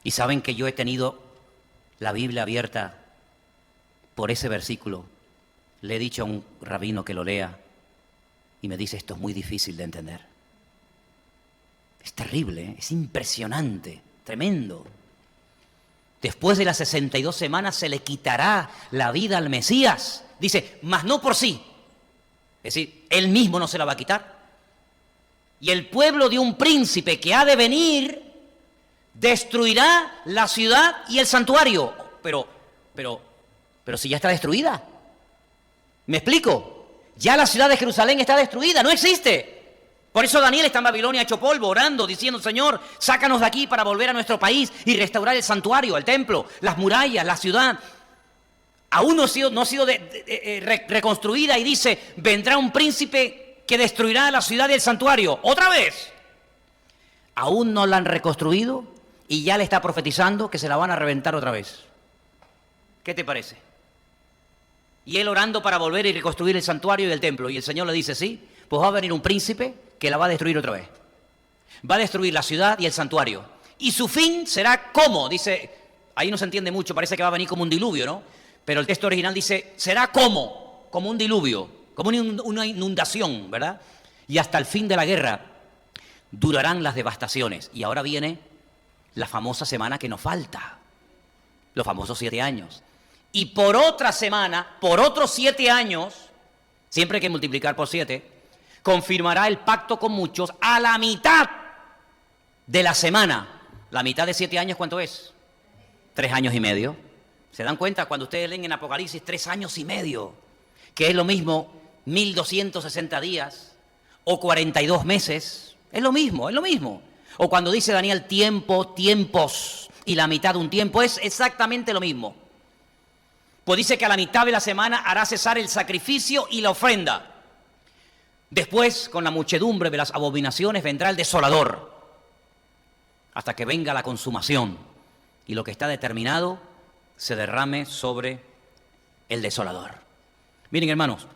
Y saben que yo he tenido la Biblia abierta por ese versículo. Le he dicho a un rabino que lo lea y me dice, esto es muy difícil de entender. Es terrible, ¿eh? Es impresionante, tremendo. Después de las 62 semanas se le quitará la vida al Mesías. Dice, mas no por sí. Es decir, Él mismo no se la va a quitar. Y el pueblo de un príncipe que ha de venir destruirá la ciudad y el santuario. Pero si ya está destruida. ¿Me explico? Ya la ciudad de Jerusalén está destruida, no existe. Por eso Daniel está en Babilonia hecho polvo, orando, diciendo, Señor, sácanos de aquí para volver a nuestro país y restaurar el santuario, el templo, las murallas, la ciudad. Aún no ha sido reconstruida y dice, vendrá un príncipe que destruirá la ciudad y el santuario. ¡Otra vez! Aún no la han reconstruido y ya le está profetizando que se la van a reventar otra vez. ¿Qué te parece? Y él orando para volver y reconstruir el santuario y el templo. Y el Señor le dice, sí, pues va a venir un príncipe que la va a destruir otra vez. Va a destruir la ciudad y el santuario. Y su fin será ¿cómo? Dice, ahí no se entiende mucho, parece que va a venir como un diluvio, ¿no? Pero el texto original dice, será ¿cómo? Como un diluvio, como una inundación, ¿verdad? Y hasta el fin de la guerra durarán las devastaciones. Y ahora viene la famosa semana que nos falta, los famosos 7 años. Y por otra semana, por otros 7 años, siempre hay que multiplicar por 7, confirmará el pacto con muchos a la mitad de la semana. La mitad de 7 años, ¿cuánto es? 3 años y medio. ¿Se dan cuenta? Cuando ustedes leen en Apocalipsis 3 años y medio, que es lo mismo 1260 días o 42 meses, es lo mismo, es lo mismo. O cuando dice Daniel tiempos y la mitad de un tiempo, es exactamente lo mismo. Pues dice que a la mitad de la semana hará cesar el sacrificio y la ofrenda. Después, con la muchedumbre de las abominaciones, vendrá el desolador, hasta que venga la consumación y lo que está determinado se derrame sobre el desolador. Miren, hermanos,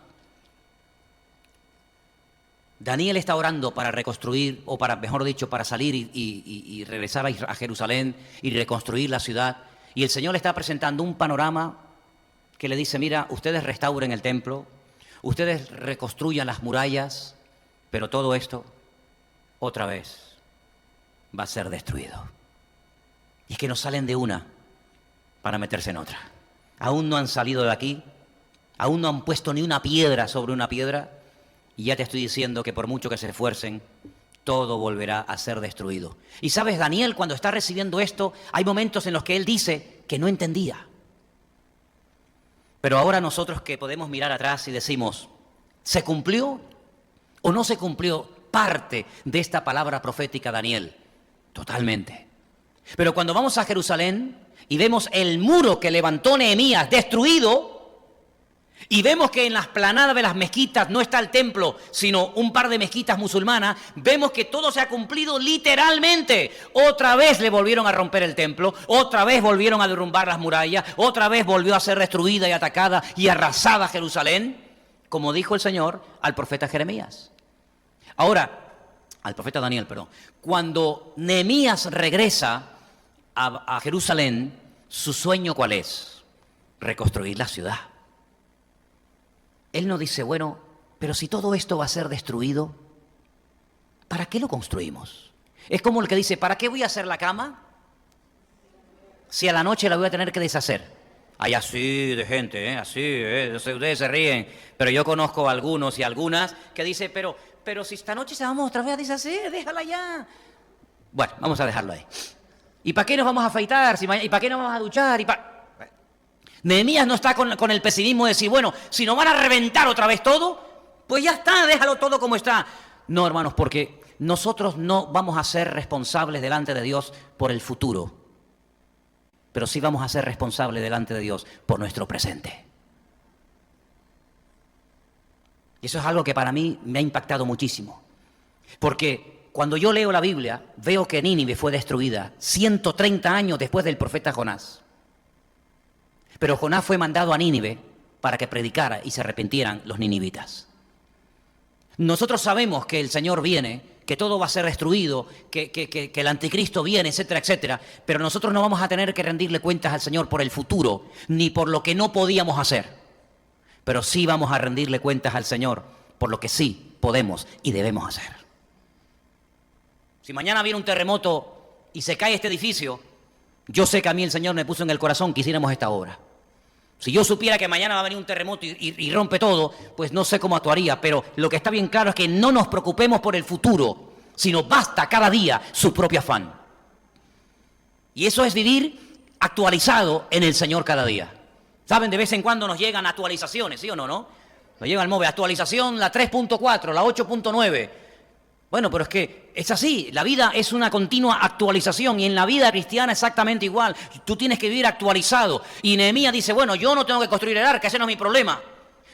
Daniel está orando para reconstruir, o para, mejor dicho, para salir y regresar a Jerusalén y reconstruir la ciudad. Y el Señor le está presentando un panorama que le dice, mira, ustedes restauren el templo, ustedes reconstruyan las murallas, pero todo esto, otra vez, va a ser destruido. Y es que no salen de una para meterse en otra. Aún no han salido de aquí, aún no han puesto ni una piedra sobre una piedra, y ya te estoy diciendo que por mucho que se esfuercen, todo volverá a ser destruido. Y sabes, Daniel, cuando está recibiendo esto, hay momentos en los que él dice que no entendía. Pero ahora nosotros que podemos mirar atrás y decimos, ¿se cumplió o no se cumplió parte de esta palabra profética, Daniel? Totalmente. Pero cuando vamos a Jerusalén y vemos el muro que levantó Nehemías destruido, y vemos que en las planadas de las mezquitas no está el templo, sino un par de mezquitas musulmanas, vemos que todo se ha cumplido literalmente. Otra vez le volvieron a romper el templo, otra vez volvieron a derrumbar las murallas, otra vez volvió a ser destruida y atacada y arrasada Jerusalén, como dijo el Señor al profeta Jeremías. Ahora, al profeta Daniel, perdón. Cuando Nehemías regresa a Jerusalén, ¿su sueño cuál es? Reconstruir la ciudad. Él no dice, bueno, pero si todo esto va a ser destruido, ¿para qué lo construimos? Es como el que dice, ¿para qué voy a hacer la cama si a la noche la voy a tener que deshacer? Hay así de gente, así, ustedes se ríen, pero yo conozco a algunos y algunas que dicen, pero si esta noche se vamos otra vez a deshacer, déjala ya. Bueno, vamos a dejarlo ahí. ¿Y para qué nos vamos a afeitar? ¿Y para qué nos vamos a duchar? Nehemías no está con el pesimismo de decir, bueno, si nos van a reventar otra vez todo, pues ya está, déjalo todo como está. No, hermanos, porque nosotros no vamos a ser responsables delante de Dios por el futuro, pero sí vamos a ser responsables delante de Dios por nuestro presente. Y eso es algo que para mí me ha impactado muchísimo. Porque cuando yo leo la Biblia, veo que Nínive fue destruida 130 años después del profeta Jonás. Pero Jonás fue mandado a Nínive para que predicara y se arrepintieran los ninivitas. Nosotros sabemos que el Señor viene, que todo va a ser destruido, que el anticristo viene, etcétera, etcétera. Pero nosotros no vamos a tener que rendirle cuentas al Señor por el futuro, ni por lo que no podíamos hacer. Pero sí vamos a rendirle cuentas al Señor por lo que sí podemos y debemos hacer. Si mañana viene un terremoto y se cae este edificio, yo sé que a mí el Señor me puso en el corazón que hiciéramos esta obra. Si yo supiera que mañana va a venir un terremoto y rompe todo, pues no sé cómo actuaría, pero lo que está bien claro es que no nos preocupemos por el futuro, sino basta cada día su propio afán. Y eso es vivir actualizado en el Señor cada día. ¿Saben? De vez en cuando nos llegan actualizaciones, ¿sí o no? Nos llega el móvil, actualización la 3.4, la 8.9. Bueno, pero es que es así, la vida es una continua actualización y en la vida cristiana exactamente igual. Tú tienes que vivir actualizado. Y Nehemías dice, bueno, yo no tengo que construir el arca, ese no es mi problema.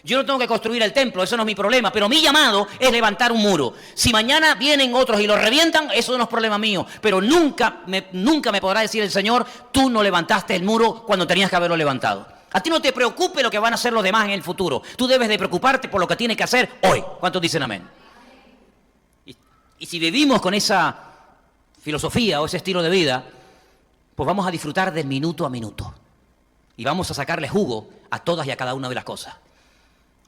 Yo no tengo que construir el templo, eso no es mi problema. Pero mi llamado es levantar un muro. Si mañana vienen otros y lo revientan, eso no es problema mío. Pero nunca me podrá decir el Señor, tú no levantaste el muro cuando tenías que haberlo levantado. A ti no te preocupe lo que van a hacer los demás en el futuro. Tú debes de preocuparte por lo que tienes que hacer hoy. ¿Cuántos dicen amén? Y si vivimos con esa filosofía o ese estilo de vida, pues vamos a disfrutar del minuto a minuto. Y vamos a sacarle jugo a todas y a cada una de las cosas.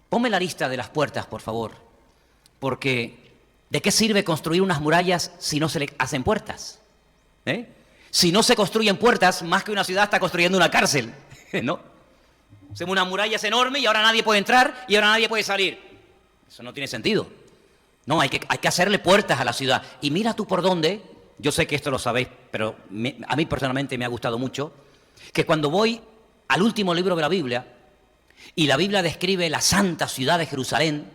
Ponme la lista de las puertas, por favor. Porque ¿de qué sirve construir unas murallas si no se le hacen puertas? Si no se construyen puertas, más que una ciudad está construyendo una cárcel. ¿No? Hacemos una muralla enorme y ahora nadie puede entrar y ahora nadie puede salir. Eso no tiene sentido. No, hay que hacerle puertas a la ciudad. Y mira tú por dónde, yo sé que esto lo sabéis, pero a mí personalmente me ha gustado mucho, que cuando voy al último libro de la Biblia, y la Biblia describe la santa ciudad de Jerusalén,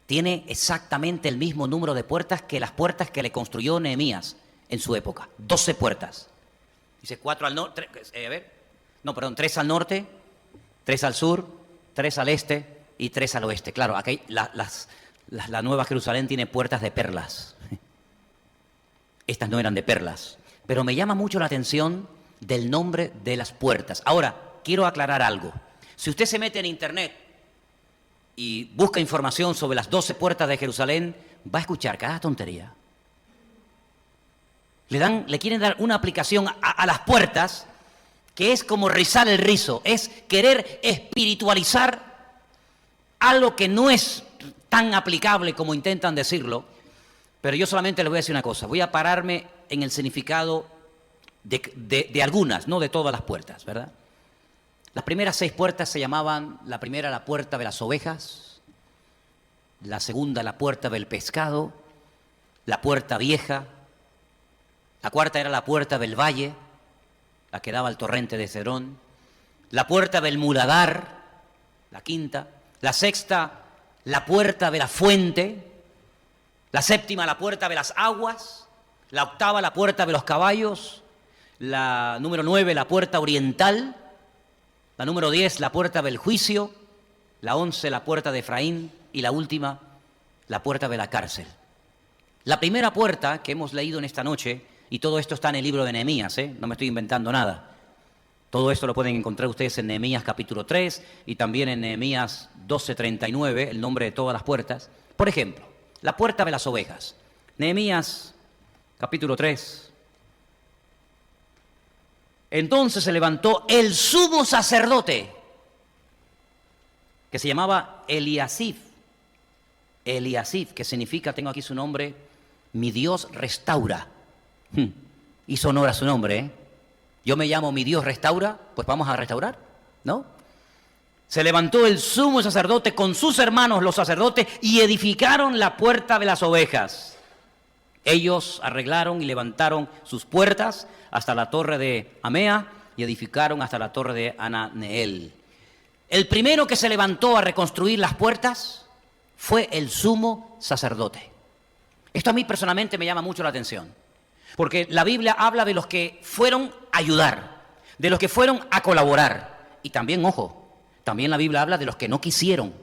tiene exactamente el mismo número de puertas que las puertas que le construyó Nehemías en su época. 12 puertas. Dice 4 al norte, 3 al norte, 3 al sur, 3 al este y 3 al oeste. Claro, aquí la Nueva Jerusalén tiene puertas de perlas. Estas no eran de perlas. Pero me llama mucho la atención del nombre de las puertas. Ahora, quiero aclarar algo. Si usted se mete en internet y busca información sobre las 12 puertas de Jerusalén, va a escuchar cada tontería. Le quieren dar una aplicación a las puertas que es como rizar el rizo. Es querer espiritualizar algo que no es tan aplicable como intentan decirlo, pero yo solamente les voy a decir una cosa, voy a pararme en el significado de algunas, no de todas las puertas, ¿verdad? Las primeras 6 puertas se llamaban, la primera la puerta de las ovejas, la segunda la puerta del pescado, la puerta vieja, la cuarta era la puerta del valle, la que daba al torrente de Cedrón, la puerta del muladar, la quinta, la sexta la puerta de la fuente, la séptima la puerta de las aguas, la octava la puerta de los caballos, la número 9 la puerta oriental, la número 10 la puerta del juicio, la 11 la puerta de Efraín y la última la puerta de la cárcel. La primera puerta que hemos leído en esta noche, y todo esto está en el libro de Nehemías, no me estoy inventando nada. Todo esto lo pueden encontrar ustedes en Nehemías capítulo 3 y también en Nehemías 12:39, el nombre de todas las puertas. Por ejemplo, la puerta de las ovejas. Nehemías capítulo 3. Entonces se levantó el sumo sacerdote, que se llamaba Eliasif. Eliasif, que significa, tengo aquí su nombre, mi Dios restaura. Hizo honor a su nombre, Yo me llamo Mi Dios Restaura, pues vamos a restaurar, ¿no? Se levantó el sumo sacerdote con sus hermanos, los sacerdotes, y edificaron la puerta de las ovejas. Ellos arreglaron y levantaron sus puertas hasta la torre de Amea y edificaron hasta la torre de Ananeel. El primero que se levantó a reconstruir las puertas fue el sumo sacerdote. Esto a mí personalmente me llama mucho la atención, porque la Biblia habla de los que fueron a ayudar, de los que fueron a colaborar. Y también, ojo, también la Biblia habla de los que no quisieron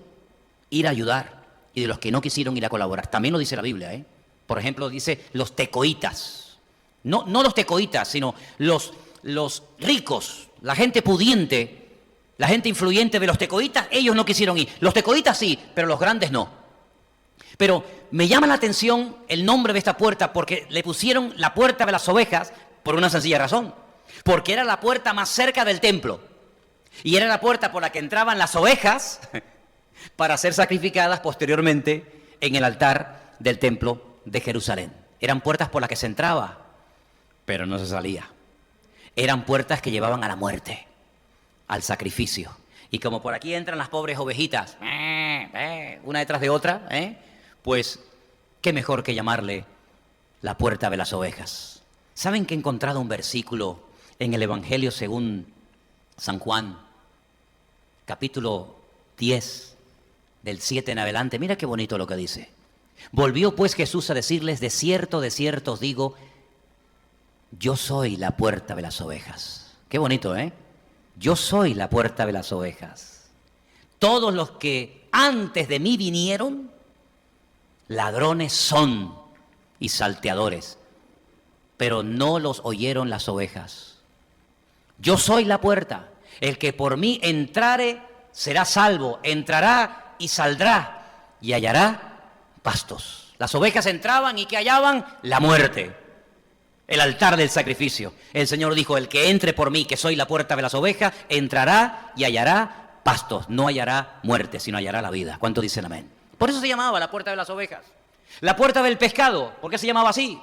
ir a ayudar y de los que no quisieron ir a colaborar. También lo dice la Biblia, ¿eh? Por ejemplo, dice los tecoitas. No los tecoitas, sino los ricos, la gente pudiente, la gente influyente de los tecoitas, ellos no quisieron ir. Los tecoitas sí, pero los grandes no. Pero me llama la atención el nombre de esta puerta porque le pusieron la puerta de las ovejas por una sencilla razón. Porque era la puerta más cerca del templo. Y era la puerta por la que entraban las ovejas para ser sacrificadas posteriormente en el altar del templo de Jerusalén. Eran puertas por las que se entraba, pero no se salía. Eran puertas que llevaban a la muerte, al sacrificio. Y como por aquí entran las pobres ovejitas, una detrás de otra, pues qué mejor que llamarle la puerta de las ovejas. ¿Saben que he encontrado un versículo en el Evangelio según San Juan, capítulo 10, del 7 en adelante? Mira qué bonito lo que dice. Volvió pues Jesús a decirles: de cierto os digo, yo soy la puerta de las ovejas. Qué bonito, ¿eh? Yo soy la puerta de las ovejas. Todos los que antes de mí vinieron, ladrones son y salteadores, pero no los oyeron las ovejas. Yo soy la puerta. El que por mí entrare será salvo, entrará y saldrá y hallará pastos. Las ovejas entraban y ¿qué hallaban? La muerte, el altar del sacrificio. El Señor dijo: el que entre por mí, que soy la puerta de las ovejas, entrará y hallará pastos. No hallará muerte, sino hallará la vida. ¿Cuánto dicen amén? Por eso se llamaba la puerta de las ovejas. La puerta del pescado, ¿por qué se llamaba así?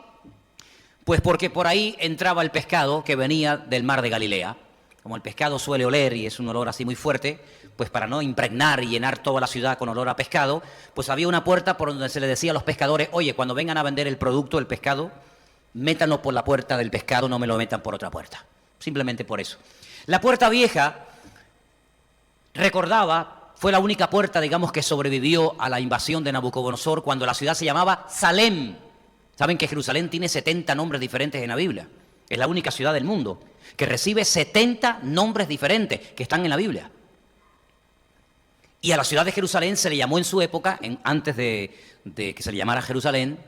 Pues porque por ahí entraba el pescado que venía del mar de Galilea. Como el pescado suele oler y es un olor así muy fuerte, pues para no impregnar y llenar toda la ciudad con olor a pescado, pues había una puerta por donde se le decía a los pescadores: oye, cuando vengan a vender el producto, el pescado, métanlo por la puerta del pescado, no me lo metan por otra puerta. Simplemente por eso. La puerta vieja, recordaba, fue la única puerta, digamos, que sobrevivió a la invasión de Nabucodonosor cuando la ciudad se llamaba Salem. Saben que Jerusalén tiene 70 nombres diferentes en la Biblia. Es la única ciudad del mundo que recibe 70 nombres diferentes que están en la Biblia. Y a la ciudad de Jerusalén se le llamó en su época, antes de que se le llamara Jerusalén,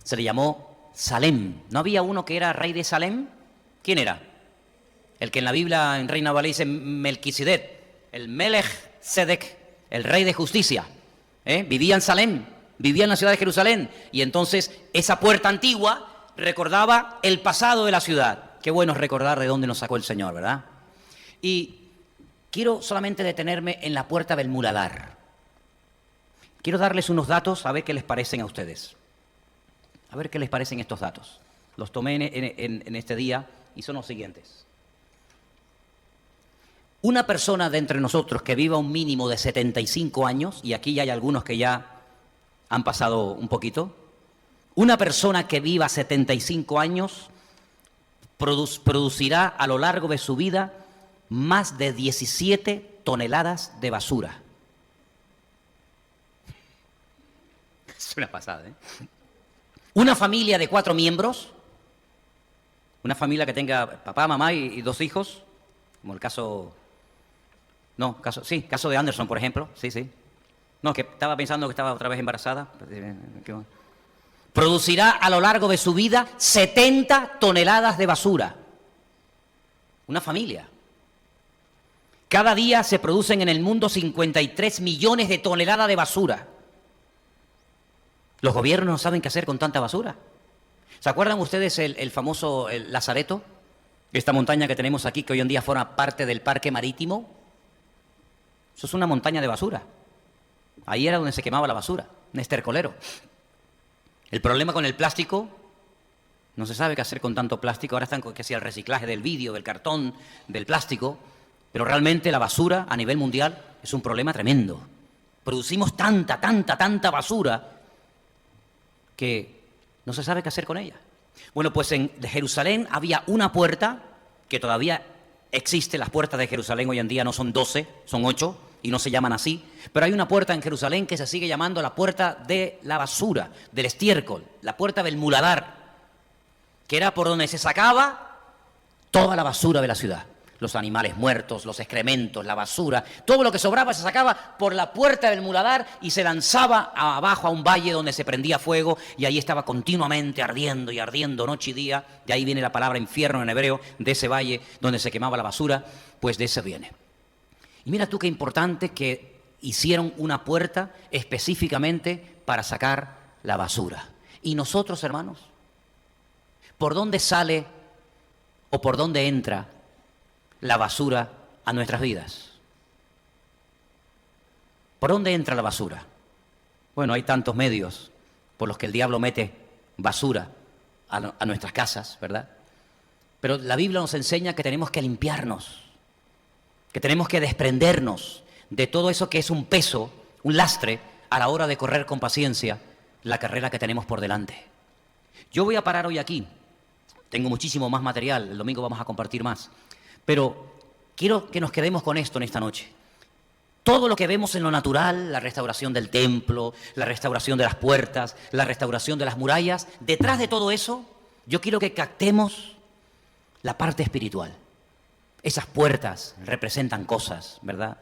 se le llamó Salem. ¿No había uno que era rey de Salem? ¿Quién era? El que en la Biblia, en Reina Valera, dice Melquisedec, el Melech Sedec, el rey de justicia. Vivía en Salem, vivía en la ciudad de Jerusalén. Y entonces esa puerta antigua recordaba el pasado de la ciudad. Qué bueno es recordar de dónde nos sacó el Señor, ¿verdad? Y quiero solamente detenerme en la puerta del muladar. Quiero darles unos datos a ver qué les parecen a ustedes. A ver qué les parecen estos datos. Los tomé en este día y son los siguientes. Una persona de entre nosotros que viva un mínimo de 75 años, y aquí ya hay algunos que ya han pasado un poquito, una persona que viva 75 años producirá a lo largo de su vida más de 17 toneladas de basura. Es una pasada, ¿eh? Una familia de 4 miembros, una familia que tenga papá, mamá y 2 hijos, como el caso de Anderson, por ejemplo, sí. No, que estaba pensando que estaba otra vez embarazada. Producirá a lo largo de su vida 70 toneladas de basura. Una familia. Cada día se producen en el mundo 53 millones de toneladas de basura. Los gobiernos no saben qué hacer con tanta basura. ¿Se acuerdan ustedes el famoso Lazareto? Esta montaña que tenemos aquí, que hoy en día forma parte del parque marítimo. Eso es una montaña de basura. Ahí era donde se quemaba la basura, un estercolero. El problema con el plástico No se sabe qué hacer con tanto plástico. Ahora están con que sea el reciclaje del vidrio, del cartón, del plástico. Pero realmente la basura a nivel mundial es un problema tremendo. Producimos tanta basura que no se sabe qué hacer con ella. Bueno, pues en Jerusalén había una puerta que todavía existe. Las puertas de Jerusalén hoy en día no son 12, son 8 y no se llaman así. Pero hay una puerta en Jerusalén que se sigue llamando la puerta de la basura, del estiércol, la puerta del muladar, que era por donde se sacaba toda la basura de la ciudad. Los animales muertos, los excrementos, la basura, todo lo que sobraba se sacaba por la puerta del muladar y se lanzaba abajo a un valle donde se prendía fuego y ahí estaba continuamente ardiendo y ardiendo noche y día. De ahí viene la palabra infierno en hebreo, de ese valle donde se quemaba la basura, pues de ese viene. Y mira tú qué importante que hicieron una puerta específicamente para sacar la basura. Y nosotros, hermanos, ¿por dónde sale o por dónde entra la basura a nuestras vidas? ¿Por dónde entra la basura? Bueno, hay tantos medios por los que el diablo mete basura a nuestras casas, ¿verdad? Pero la Biblia nos enseña que tenemos que limpiarnos, que tenemos que desprendernos de todo eso que es un peso, un lastre, a la hora de correr con paciencia la carrera que tenemos por delante. Yo voy a parar hoy aquí. Tengo muchísimo más material, el domingo vamos a compartir más. Pero quiero que nos quedemos con esto en esta noche. Todo lo que vemos en lo natural, la restauración del templo, la restauración de las puertas, la restauración de las murallas, detrás de todo eso, yo quiero que captemos la parte espiritual. Esas puertas representan cosas, ¿verdad?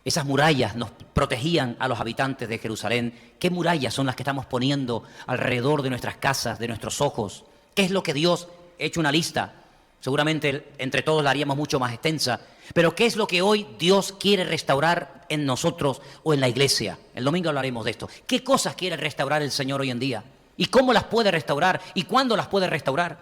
Esas murallas nos protegían a los habitantes de Jerusalén. ¿Qué murallas son las que estamos poniendo alrededor de nuestras casas, de nuestros ojos? ¿Qué es lo que Dios ha hecho una lista? Seguramente entre todos la haríamos mucho más extensa. Pero ¿qué es lo que hoy Dios quiere restaurar en nosotros o en la iglesia? El domingo hablaremos de esto. ¿Qué cosas quiere restaurar el Señor hoy en día? ¿Y cómo las puede restaurar? ¿Y cuándo las puede restaurar?